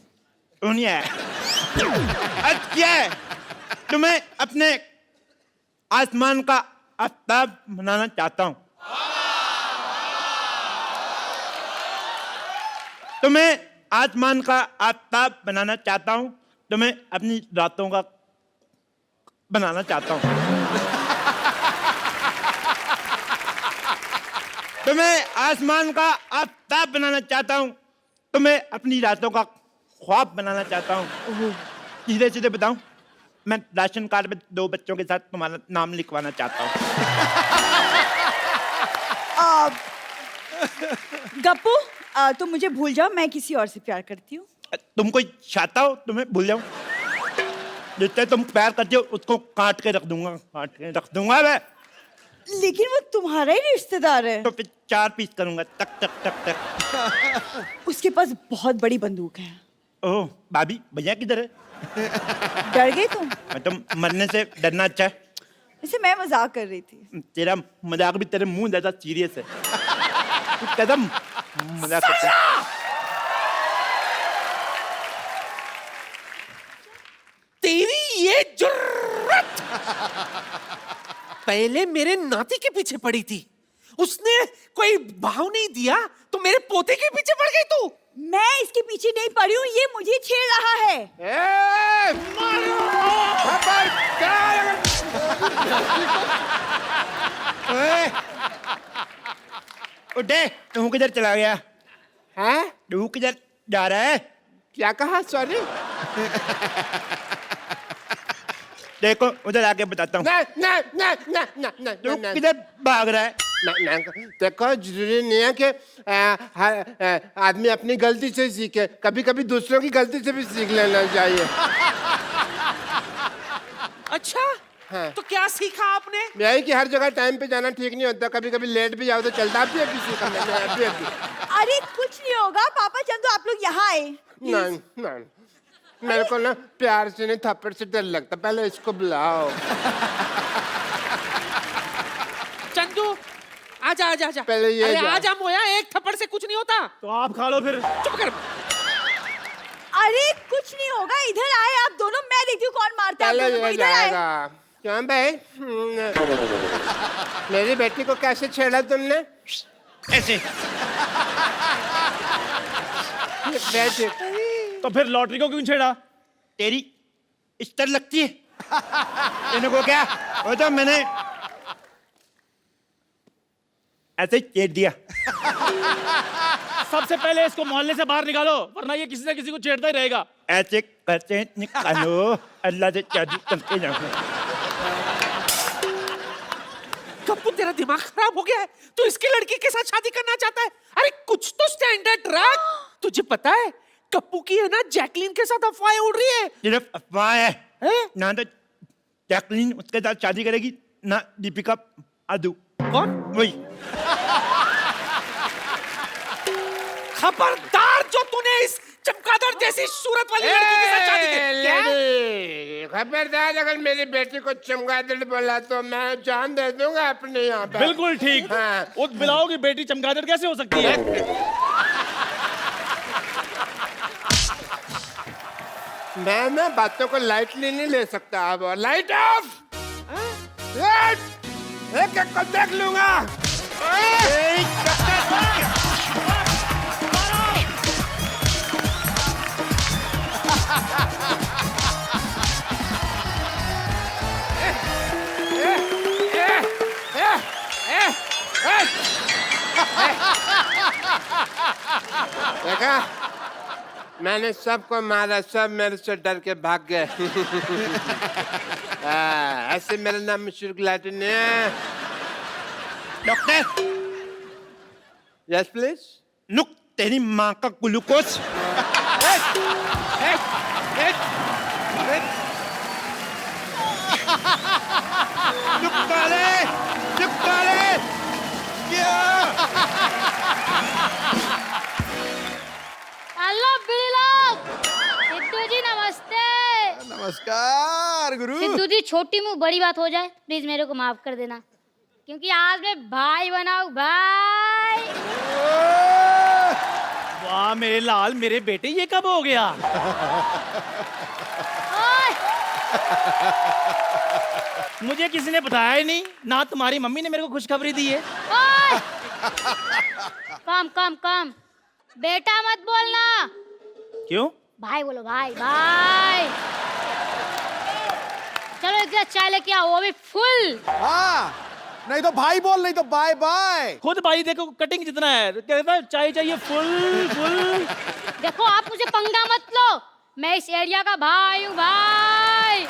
तो नहीं आया। अर्ज किया है, तुम्हें अपने आसमान का आफ्ताब बनाना चाहता हूं। तुम्हें आसमान का आफ्ताब बनाना चाहता हूं, तुम्हें अपनी रातों का बनाना चाहता हूं। तुम्हें आसमान का आफ्ताब बनाना चाहता हूं, तुम्हें अपनी रातों का ख्वाब बनाना चाहता हूं। सीधे सीधे बताऊं, मैं राशन कार्ड में 2 बच्चों के साथ तुम्हारा नाम लिखवाना चाहता हूं।
गप्पू, तुम मुझे भूल जाओ, मैं किसी और से प्यार करती हूँ।
तुम कोई चाहता हो तुम्हें भूल जाऊं? जिससे तुम प्यार करते हो उसको काट के रख दूंगा, काट के रख दूंगा मैं।
लेकिन वो तुम्हारा ही रिश्तेदार है।
तो फिर 4 पीस करूंगा, टक टक टक टक।
उसके पास बहुत बड़ी बंदूक है।
ओह, भाभी भैया किधर है?
डर गए तुम?
तुम मरने से डरना अच्छा है।
वैसे मैं मजाक कर रही थी।
तेरा मजाक भी तेरे मुंह ज्यादा सीरियस है। तू कदम मजाक करता है।
तेरी ये जुर्रत पहले मेरे नाती के पीछे पड़ी थी, उसने कोई भाव नहीं दिया तो मेरे पोते के पीछे पड़ गई तू।
मैं इसके पीछे नहीं पड़ी हूँ, ये मुझे छेड़ रहा है।
उठे, तू किधर चला गया?
हैं?
तू किधर जा रहा है?
क्या कहा? सॉरी।
देखो उधर आके बताता हूँ।
ना ना ना ना ना ना
तू
ना
किधर भाग रहा है?
ना ना देखो, जरूरी नहीं है कि आदमी अपनी गलती से सीखे, कभी कभी दूसरों की गलती से भी सीख लेना चाहिए। अच्छा,
हाँ।
तो क्या सीखा आपने?
यही कि हर जगह टाइम पे जाना ठीक नहीं होता, कभी कभी लेट भी जाओ तो चलता। अभी अभी सीखा मैंने, अभी अभी।
अरे कुछ नहीं होगा पापा, चंदू आप लोग यहाँ आए।
नहीं नहीं, मेरे को ना प्यार से नहीं थप्पड़ से डर लगता, पहले इसको बुलाओ।
चंदू आजा आजा आजा।
पहले ये
अरे
जा।
आजा मोया, एक थप्पड़ से कुछ नहीं होता।
तो आप खा लो फिर।
चुप कर।
अरे कुछ नहीं होगा, इधर आए आप दोनों, मैं देखती हूँ कौन मारता है आप
पहले
दोनों को।
ये
इधर आए।
जाएगा। क्यों भाई? मेरी बेटी को कैसे छेड़ा तुमने?
ऐसे।
बेटी
तो फिर लॉटरी को क्यों छेड़ा?
तेरी इस्तर लगती है। इनको क्या हो, तो मैंने ऐसे ही छेड़ दिया।
सबसे पहले इसको मोहल्ले से बाहर निकालो, वरना ये किसी न किसी को छेड़ता ही रहेगा।
ऐसे करते निकालो, अल्लाह से जादू करते जाओ।
कप्पू तेरा दिमाग खराब हो गया है, तू इसकी लड़की के साथ शादी करना चाहता है? अरे कुछ तो स्टैंडर्ड रख। तुझे पता है कप्पू की है ना जैकलीन के साथ अफवाहें उड़ रही है।
सिर्फ अफवाह है, ना तो जैकलीन उसके साथ शादी करेगी, ना दीपिका आदू।
कौन?
वही।
खबरदार जो तूने इस चमगादड़ जैसी सूरत वाली लड़की के साथ शादी की। क्या?
खबरदार, अगर मेरी बेटी को चमगादड़ बोला तो मैं जान दे दूंगा अपने यहाँ पे।
बिल्कुल ठीक।
हाँ।
उस बिलाओ की बेटी चमगादड़ कैसे हो सकती है?
मैं ना बातों को लाइटली नहीं ले सकता। अब लाइट ऑफ। लाइट एक एक को देख लूंगा। देखा, मैंने सबको मारा, सब मेरे से डर के भाग गए। ऐसे मेरा नाम मशहूर गुलाटी नहीं है।
Doctor,
yes please.
लुक, तेरी माँ का ग्लूकोज।
हेलो बिलोग, सिद्धू जी नमस्ते।
नमस्कार गुरु।
सिद्धू जी छोटी मुंह बड़ी बात हो जाए, प्लीज मेरे को माफ कर देना, क्योंकि आज मैं भाई बनाऊं भाई।
वाह मेरे लाल, मेरे बेटे, ये कब हो गया?
ओए,
मुझे किसी ने बताया ही नहीं, ना तुम्हारी मम्मी ने मेरे को खुशखबरी दी है।
ओए, कम कम कम, बेटा मत बोलना,
क्यों?
भाई बोलो, भाई भाई। चलो एक गिलास चाय लेके आओ, वो भी फुल।
हाँ, नहीं तो भाई बोल, नहीं तो बाय बाय।
खुद भाई देखो कटिंग जितना है, कहता है चाय चाहिए फुल फुल।
देखो आप मुझे पंगा मत लो, मैं इस एरिया का भाई हूँ भाई।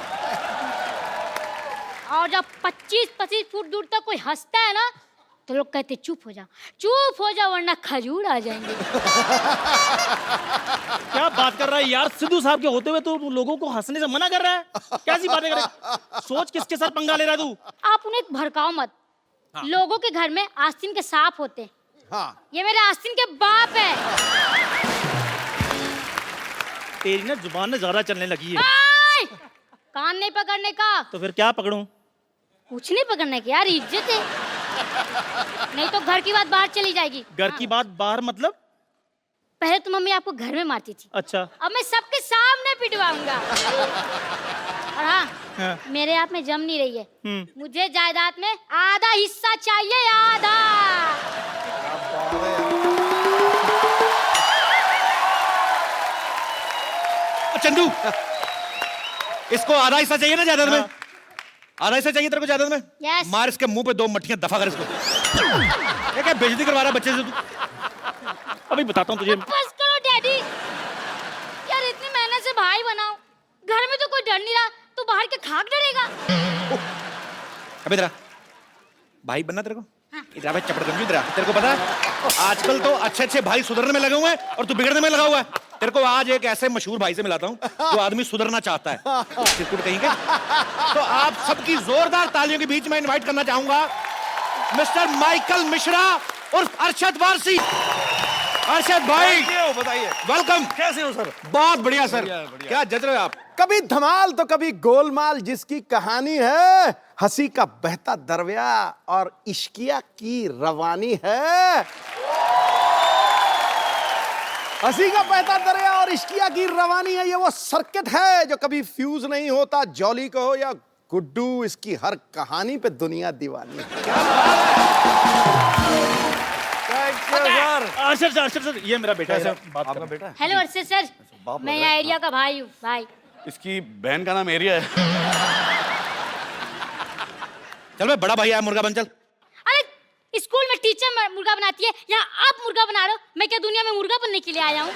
और जब 25-25 फुट दूर तक कोई हंसता है ना, तो लोग कहते चुप हो जा वरना खजूर आ जाएंगे।
क्या बात कर रहा है यार, सिद्धू साहब के होते हुए तो लोगों को हंसने से मना कर रहा है? कैसी बातें कर रहा है? सोच किसके साथ पंगा ले रहा है तू?
आप उन्हें भड़काओ मत। लोगों के घर में आस्तीन के सांप होते हैं।
हाँ।
ये मेरे आस्तीन के बाप है।
तेरी ना जुबान में ज्यादा चलने लगी है।
आय! कान नहीं पकड़ने का।
तो फिर क्या पकड़ूं?
कुछ नहीं पकड़ने की यार, इज्जत है। नहीं तो घर की बात बाहर चली जाएगी।
घर की बात बाहर मतलब?
पहले तो मम्मी आपको घर में मारती थी,
अच्छा।
अब मैं सबके सामने पिटवाऊंगा। और हाँ, मेरे आप में जम नहीं रही है, मुझे जायदाद में आधा हिस्सा चाहिए, आधा।
चंदू, इसको आधा हिस्सा चाहिए ना जायदाद में? आधा हिस्सा चाहिए तेरे को जायदाद में?
Yes.
मार इसके मुंह पे 2 मट्ठियां, दफा कर इसको। ये क्या बेइज्जती करवा रहा है बच्चे से तू?
अभी बताता हूँ तुझे।
बस करो डैडी, यार इतनी मेहनत से भाई बनाओ, घर में तो कोई डर नहीं रहा, तो बाहर के खाक डरेगा।
अबे तेरा भाई बनना तेरे को? इधर भाई चपड़ गंजू, तेरे को पता है आजकल तो अच्छे अच्छे भाई सुधरने में लगे हुए हैं और तू बिगड़ने में लगा हुआ है। तेरे को आज एक ऐसे मशहूर भाई से मिलाता हूँ जो आदमी सुधरना चाहता है। चिरकुट कहीं के। तो आप सबकी जोरदार तालियों के बीच में इनवाइट करना चाहूंगा मिस्टर माइकल मिश्रा उर्फ अरशद वारसी। अरशद भाई
बताइए
वेलकम।
कैसे हो सर?
बहुत बढ़िया सर। क्या जज रहे हो आप?
कभी धमाल तो कभी गोलमाल, जिसकी कहानी है हंसी का बहता दरया और इश्किया की रवानी है। हंसी का बहता दरिया और इश्किया की रवानी है, ये वो सर्किट है जो कभी फ्यूज नहीं होता। जॉली को हो या गुड्डू, इसकी हर कहानी पे दुनिया दीवानी है।
अर्शद सर, ये मेरा बेटा है।
आपका बेटा है?
हेलो अर्शद सर, मैं यहाँ एरिया का भाई हूँ भाई।
इसकी बहन का नाम एरिया है।
चल भाई, बड़ा भाई आया, मुर्गा बन चल।
अरे स्कूल में टीचर मुर्गा बनाती है, यहाँ आप मुर्गा बना रहे हो। मैं क्या दुनिया में मुर्गा बनने के लिए आया हूँ?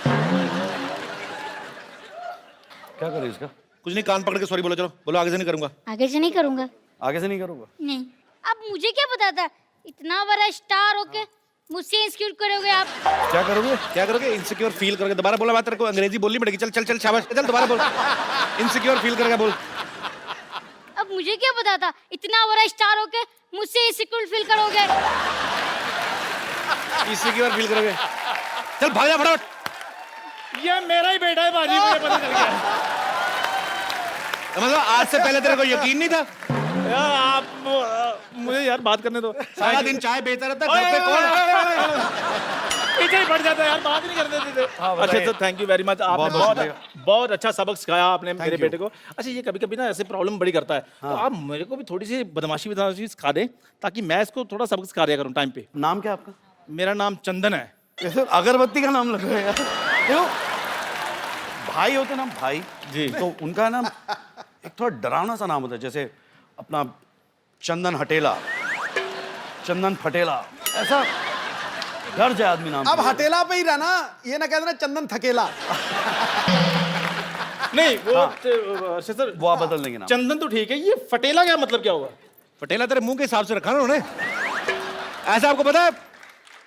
क्या करे इसका?
कुछ नहीं, कान पकड़ के सॉरी बोलो। चलो बोलो, आगे से नहीं करूंगा।
आगे से नहीं करूंगा।
आगे से नहीं करूंगा?
नहीं। अब मुझे क्या पता था, इतना बड़ा स्टार होके मुझसे इंस्क्यूट करोगे आप?
क्या करोगे? क्या करोगे? इनसिक्योर फील करोगे। दोबारा बोला बात, तेरे को अंग्रेजी बोलनी पड़ेगी। चल चल चल, शाबाश, चल दोबारा बोल। इनसिक्योर फील करेगा, बोल।
अब मुझे क्या पता था, इतना बड़ा स्टार होके मुझसे इंसिक्योर फील करोगे?
इनसिक्योर फील करोगे। चल भाग जा फटाफट।
ये मेरा ही बेटा है बाजी, मुझे पता चल गया।
मतलब आज से पहले तेरे को यकीन नहीं था?
यार आप मुझे यार बात करने दो।
सारा दिन चाय बेचता रहता है, घर पे कौन?
पीछे ही पड़ जाता है यार, बात नहीं करने देते। अच्छा sir, thank you very much. आपने बहुत अच्छा सबक सिखाया आपने मेरे बेटे को। अच्छा, ये कभी कभी ना ऐसे प्रॉब्लम बड़ी करता है, तो आप मेरे को भी थोड़ी सी बदमाशी सिखा दें, ताकि मैं इसको थोड़ा सबक सिखा दिया करूँ टाइम पे।
नाम क्या आपका?
मेरा नाम चंदन है।
ऐसे अगरबत्ती का नाम लग रहा है यार। देखो, भाई होते ना भाई
जी,
तो उनका नाम एक थोड़ा डरावना सा नाम होता है, जैसे अपना चंदन हटेला, चंदन फटेला, ऐसा डर जाए आदमी नाम।
अब हटेला पे ही रहना, ये ना कह देना चंदन थकेला।
नहीं वो सर,
वो आप बदल देंगे नाम।
चंदन तो ठीक है, ये फटेला क्या मतलब क्या हुआ?
फटेला तेरे मुंह के हिसाब से रखा ना उन्होंने। ऐसा आपको पता है,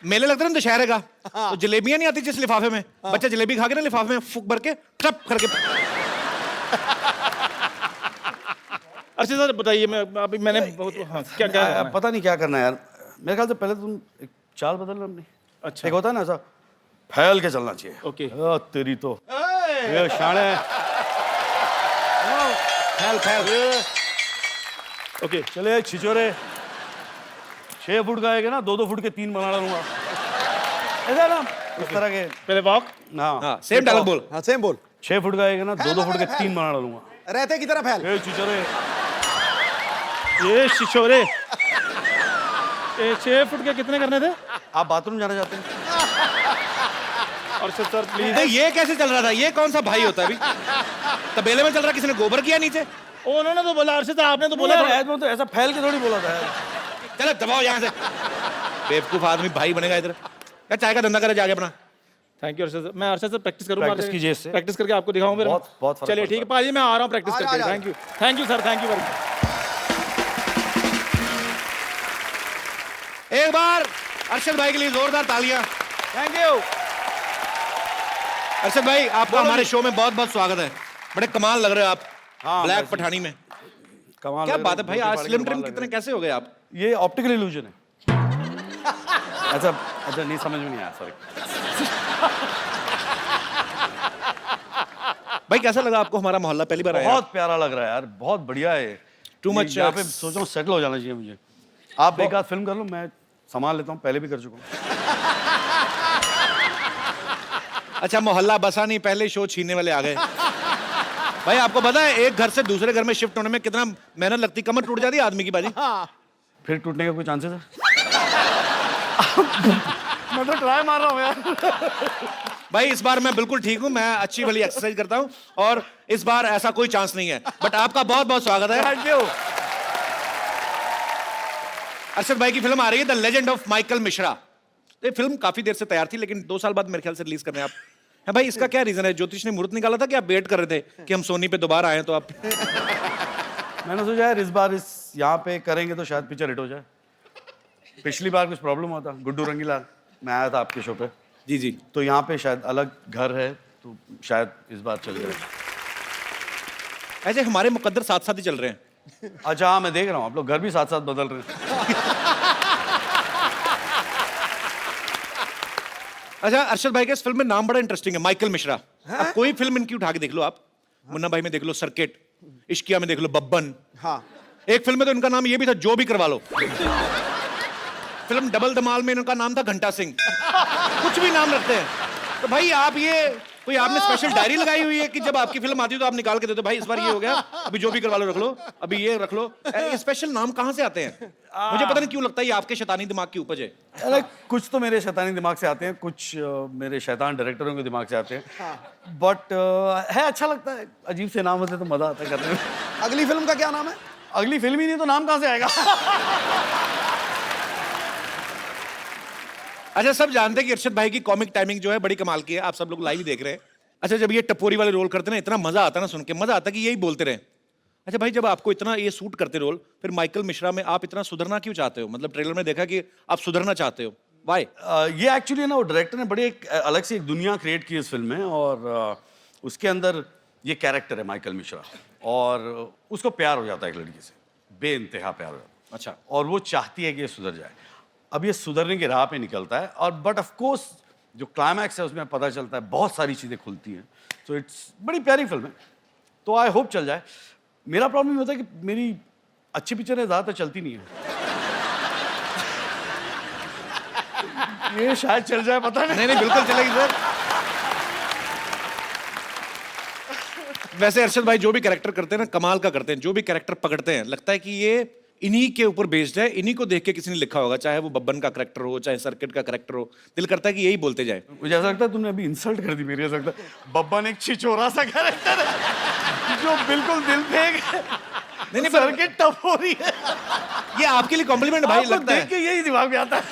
मेले लगते हैं ना दशहरे का, तो जलेबियां नहीं आती जिस लिफाफे में, बच्चा जलेबी खा के ना लिफाफे में फूक भर के टप करके।
अच्छा सर बताइए, मैं अभी मैंने बहुत क्या क्या
पता नहीं क्या करना है यार। मेरे ख्याल से पहले तुम एक चाल बदल लो अपनी।
अच्छा,
एक होता है ना ऐसा, फैल के चलना चाहिए।
ओके।
तेरी तो ये शान है।
फैल फैल।
ओके चले छिचोरे, 6 फुट का आएगा ना, 2-2 फुट के 3 बना डालूंगा। ऐसा ना इस तरह के।
पहले वॉक।
हाँ सेम डायलॉग बोल।
हाँ सेम बोल।
6 फुट का आएगा ना, 2-2 फुट के 3 बना डालूंगा।
रहते की तरह फैल।
ए छिचोरे,
ये शिशोरे, 6 फुट के कितने करने थे?
आप बाथरूम जाना चाहते हैं?
और सर प्लीज।
ये कैसे चल रहा था? ये कौन सा भाई होता है अभी? तबेले में चल रहा, किसी ने गोबर किया नीचे?
उन्होंने तो बोला, अर्शद आपने तो बोला।
यार तो ऐसा फैल के थोड़ी बोला था यार।
चलो दबाओ यहाँ से। बेवकूफ आदमी भाई बनेगा इधर। क्या चाय का धंधा करे जाके अपना।
Thank you Arshad. मैं अर्शद से प्रैक्टिस करूंगा।
प्रैक्टिस कीजिए इससे।
प्रैक्टिस करके आपको दिखाऊं फिर।
बहुत फर्क
चलिए ठीक है पाजी, मैं आ रहा हूँ प्रैक्टिस करके। Thank you sir, thank you very much.
एक बार अरशद भाई के लिए जोरदार तालियां।
Thank you.
अरशद भाई, आपका हमारे शो में बहुत बहुत स्वागत है। बड़े कमाल लग रहे हो आप।
हाँ,
ब्लैक पठानी में
कमाल।
क्या बात है भाई, आज स्लिम ट्रिम कितने कैसे हो गए आप?
ये ऑप्टिकल इल्यूजन है। अच्छा अच्छा, नहीं समझ में नहीं आया, सॉरी।
भाई कैसा लगा आपको हमारा मोहल्ला? पहली बार आया?
बहुत प्यारा लग रहा है यार, बहुत बढ़िया है।
Too much.
यहाँ पे सोच रहा हूँ सेटल हो जाना चाहिए मुझे। आप एक आध फिल्म कर लो, मैं संभाल लेता हूँ, पहले भी कर चुका हूँ।
अच्छा, मोहल्ला बसा नहीं, पहले शो छीनने वाले आ गए। भाई आपको पता है, एक घर से दूसरे घर में शिफ्ट होने में कितना मेहनत लगती, कमर टूट जाती है आदमी की बाजी।
फिर टूटने का कोई चांसेस है? मैं तो ट्राई मार रहा हूँ यार।
भाई इस बार मैं बिल्कुल ठीक हूँ, मैं अच्छी भली एक्सरसाइज करता हूँ और इस बार ऐसा कोई चांस नहीं है। बट आपका बहुत बहुत स्वागत है।
Thank you.
अरशद भाई की फिल्म आ रही है the legend of Michael Mishra. ये फिल्म काफी देर से तैयार थी, लेकिन 2 साल बाद मेरे ख्याल से रिलीज करने आप है। भाई इसका क्या रीजन है? ज्योतिष ने मुहूर्त निकाला था कि आप वेट कर रहे थे कि हम सोनी पे दोबारा आए, तो आप?
मैंने सोचा यार इस बार इस यहाँ पे करेंगे तो शायद पिक्चर हिट हो जाए। पिछली बार कुछ प्रॉब्लम हुआ था, गुड्डू रंगीला मैं आया था आपके शो पे।
जी जी।
तो यहाँ पे शायद अलग घर है तो शायद इस बार चल जाए।
ऐसे हमारे मुकद्दर साथ साथ ही चल रहे हैं।
अच्छा हाँ, मैं देख रहा हूँ आप लोग घर भी साथ साथ बदल रहे हैं।
अच्छा, अरशद भाई के इस फिल्म में नाम बड़ा इंटरेस्टिंग है, माइकल मिश्रा। अब कोई फिल्म इनकी उठा के देख लो आप, मुन्ना भाई में देख लो सर्किट, इश्किया में देख लो बब्बन।
हाँ
एक फिल्म में तो इनका नाम ये भी था, जो भी करवा लो। फिल्म डबल धमाल में इनका नाम था घंटा सिंह। कुछ भी नाम रखते हैं। तो भाई आप ये कोई आपने स्पेशल डायरी लगाई हुई है कि जब आपकी फिल्म आती है तो आप निकाल के दे दो, भाई इस बार ये हो गया, अभी जो भी करवा लो रख लो, अभी ये रख लो। ये स्पेशल नाम कहाँ से आते हैं? मुझे पता नहीं क्यों लगता है ये आपके शैतानी दिमाग की उपज है।
अरे कुछ तो मेरे शैतानी दिमाग से आते हैं, कुछ मेरे शैतान डायरेक्टरों के दिमाग से आते हैं। बट है, अच्छा लगता है, अजीब से नाम होते तो मजा आता है करने में।
अगली फिल्म का क्या नाम है?
अगली फिल्म ही नहीं तो नाम कहाँ से आएगा?
अच्छा, सब जानते हैं कि अरशद भाई की कॉमिक टाइमिंग जो है बड़ी कमाल की है, आप सब लोग लाइव देख रहे हैं। अच्छा, जब ये टपोरी वाले रोल करते हैं ना, इतना मजा आता है ना सुन के, मजा आता है कि यही बोलते रहे। अच्छा भाई, जब आपको इतना ये सूट करते रोल, फिर माइकल मिश्रा में आप इतना सुधरना क्यों चाहते हो? मतलब ट्रेलर में देखा कि आप सुधरना चाहते हो, वाई?
ये एक्चुअली ना, वो डायरेक्टर ने बड़ी एक अलग से एक दुनिया क्रिएट की इस फिल्म में, और उसके अंदर ये कैरेक्टर है माइकल मिश्रा, और उसको प्यार हो जाता है एक लड़की से, बेइंतहा प्यार हो जाता है।
अच्छा।
और वो चाहती है कि ये सुधर जाए। अब ये सुधरने की राह पे निकलता है, और बट ऑफ कोर्स जो क्लाइमैक्स है उसमें पता चलता है बहुत सारी चीज़ें खुलती हैं। सो इट्स बड़ी प्यारी फिल्म है, तो आई होप चल जाए। मेरा प्रॉब्लम ये होता है कि मेरी अच्छी पिक्चरें ज़्यादातर चलती नहीं है। ये शायद चल जाए, पता नहीं।
नहीं बिल्कुल चलेगी सर। वैसे अरशद भाई जो भी कैरेक्टर करते हैं ना, कमाल का करते हैं। जो भी कैरेक्टर पकड़ते हैं, लगता है कि ये इन्हीं के ऊपर बेस्ड है, इन्हीं को देख के किसी ने लिखा होगा, चाहे वो बब्बन का कैरेक्टर हो, चाहे सर्किट का कैरेक्टर हो। दिल करता है कि यही बोलते जाए।
मुझे ऐसा लगता है तुमने अभी इंसल्ट कर दी मेरी। ऐसा लगता है बब्बन एक छिछोरा सा कैरेक्टर है जो बिल्कुल दिल फेंक है। नहीं सर्किट टफ हो रही है।
ये आपके लिए कॉम्प्लीमेंट भाई लगता है।
देख के यही दिमाग में आता है।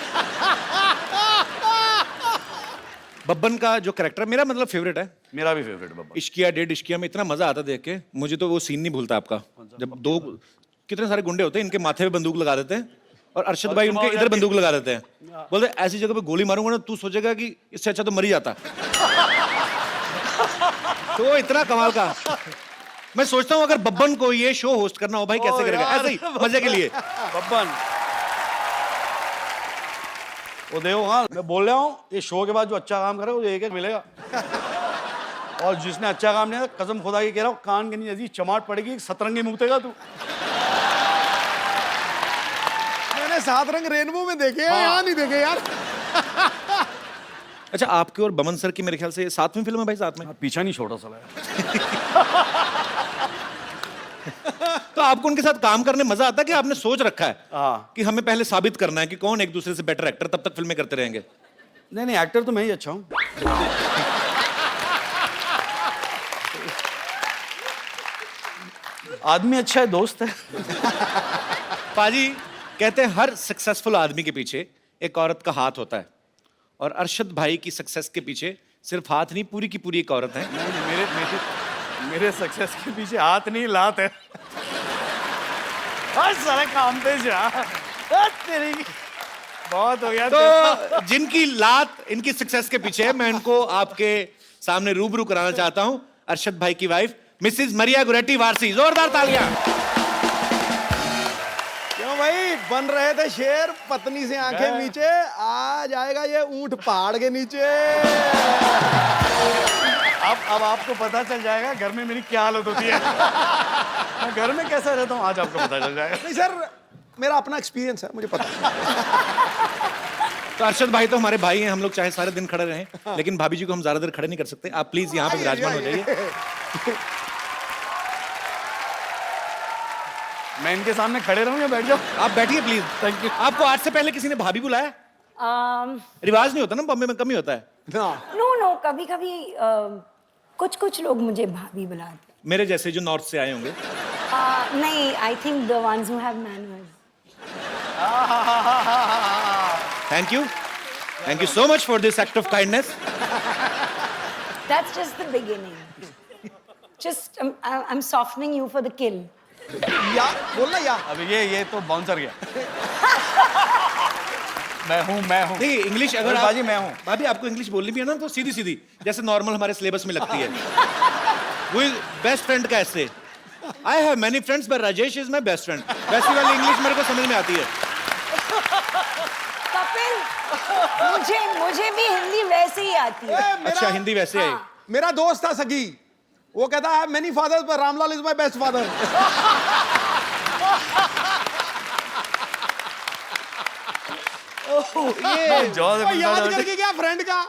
बब्बन का जो कैरेक्टर मेरा मतलब फेवरेट है।
मेरा भी फेवरेट बब्बन।
इश्किया, डेढ़ इश्किया में इतना मजा आता देख के। मुझे तो वो सीन नहीं भूलता आपका, जब दो कितने सारे गुंडे होते हैं, इनके माथे पे बंदूक लगा देते हैं और अरशद भाई उनके इधर बंदूक लगा देते हैं। बोलते ऐसी जगह पे गोली मारूंगा ना, तू सोचेगा कि इससे अच्छा तो मर ही जाता। तो इतना कमाल का। मैं सोचता हूँ अगर बब्बन को ये शो होस्ट करना हो भाई, कैसे करेगा? ऐसे ही मजे के लिए।
बब्बन वो देखो, हाँ मैं बोल रहा हूँ, ये शो के बाद जो अच्छा काम करे वो एक मिलेगा, और जिसने अच्छा काम नहीं किया, कसम खुदा की कह रहा हूँ, कान के नीचे चमाट पड़ेगी, सतरंगी मुतेगा तू।
मैंने 7 रंग रेनबो में देखे हैं, यहाँ नहीं देखे यार।
अच्छा, आपके और बमन सर की मेरे ख्याल से 7वीं फिल्म है भाई, साथ में।
पीछा नहीं छोटा साला है।
तो आपको उनके साथ काम करने मजा आता है कि आपने सोच रखा है कि हमें पहले साबित करना है कि कौन एक दूसरे से बेटर एक्टर, तब तक फिल्में करते रहेंगे?
नहीं एक्टर तो मैं ही अच्छा हूँ। आदमी अच्छा है, दोस्त है।
पाजी कहते हैं हर सक्सेसफुल आदमी के पीछे एक औरत का हाथ होता है, और अरशद भाई की सक्सेस के पीछे सिर्फ हाथ नहीं, पूरी की पूरी एक औरत है।
मेरे सक्सेस के पीछे हाथ नहीं, लात है। हर सारा काम पे जा तेरी बहुत हो गया।
तो जिनकी लात इनकी सक्सेस के पीछे है, मैं इनको आपके सामने रूबरू कराना चाहता हूं। अरशद भाई की वाइफ मिसेस मरिया गुरेटी वारसी, जोरदार तालियां।
क्यों भाई, बन रहे थे शेर, पत्नी से आंखें नीचे, आ जाएगा ये ऊंट पहाड़ के नीचे।
अब आपको पता चल जाएगा घर में मेरी क्या हालत होती है। मैं घर में कैसा रहता हूँ आज आपको पता चल जाएगा।
नहीं सर, मेरा अपना एक्सपीरियंस है, मुझे पता है।
तो अरशद भाई तो हमारे भाई हैं, हम लोग चाहे सारे दिन खड़े रहें, लेकिन भाभी जी को हम ज्यादा देर खड़े नहीं कर सकते। आप प्लीज यहाँ पे विराजमान हो जाइए।
मैं इनके सामने खड़े रहूं या बैठ जाऊं?
आप बैठिए प्लीज। Thank you. आपको आज से पहले किसी ने भाभी बुलाया? रिवाज नहीं होता ना, बॉम्बे में कम ही होता है।
नो, कभी कभी कुछ लोग मुझे भाभी बुलाते हैं।
मेरे जैसे जो नॉर्थ से आए होंगे।
नहीं, I think the ones who have manners.
Thank you so much for this act of kindness.
That's just the beginning. Just I'm softening you for the kill.
या बोलना या।
अबे ये तो बाउंसर गया। मैं हूँ
नहीं इंग्लिश अगर
बाजी मैं हूँ।
भाभी आपको इंग्लिश बोलनी भी है ना तो सीधी सीधी जैसे नॉर्मल हमारे सिलेबस में लगती है। वो बेस्ट फ्रेंड का ऐसे I have many friends but Rajesh is my best friend, वैसी वाली इंग्लिश मेरे को समझ में आती है।
कपिल मुझे भी हिंदी वैसे ही आती है।
अच्छा हिंदी वैसे है।
मेरा दोस्त था सगी, वो कहता है मेनी फादर्स पर Ramlal is my best father.
ये
याद करके क्या फ्रेंड का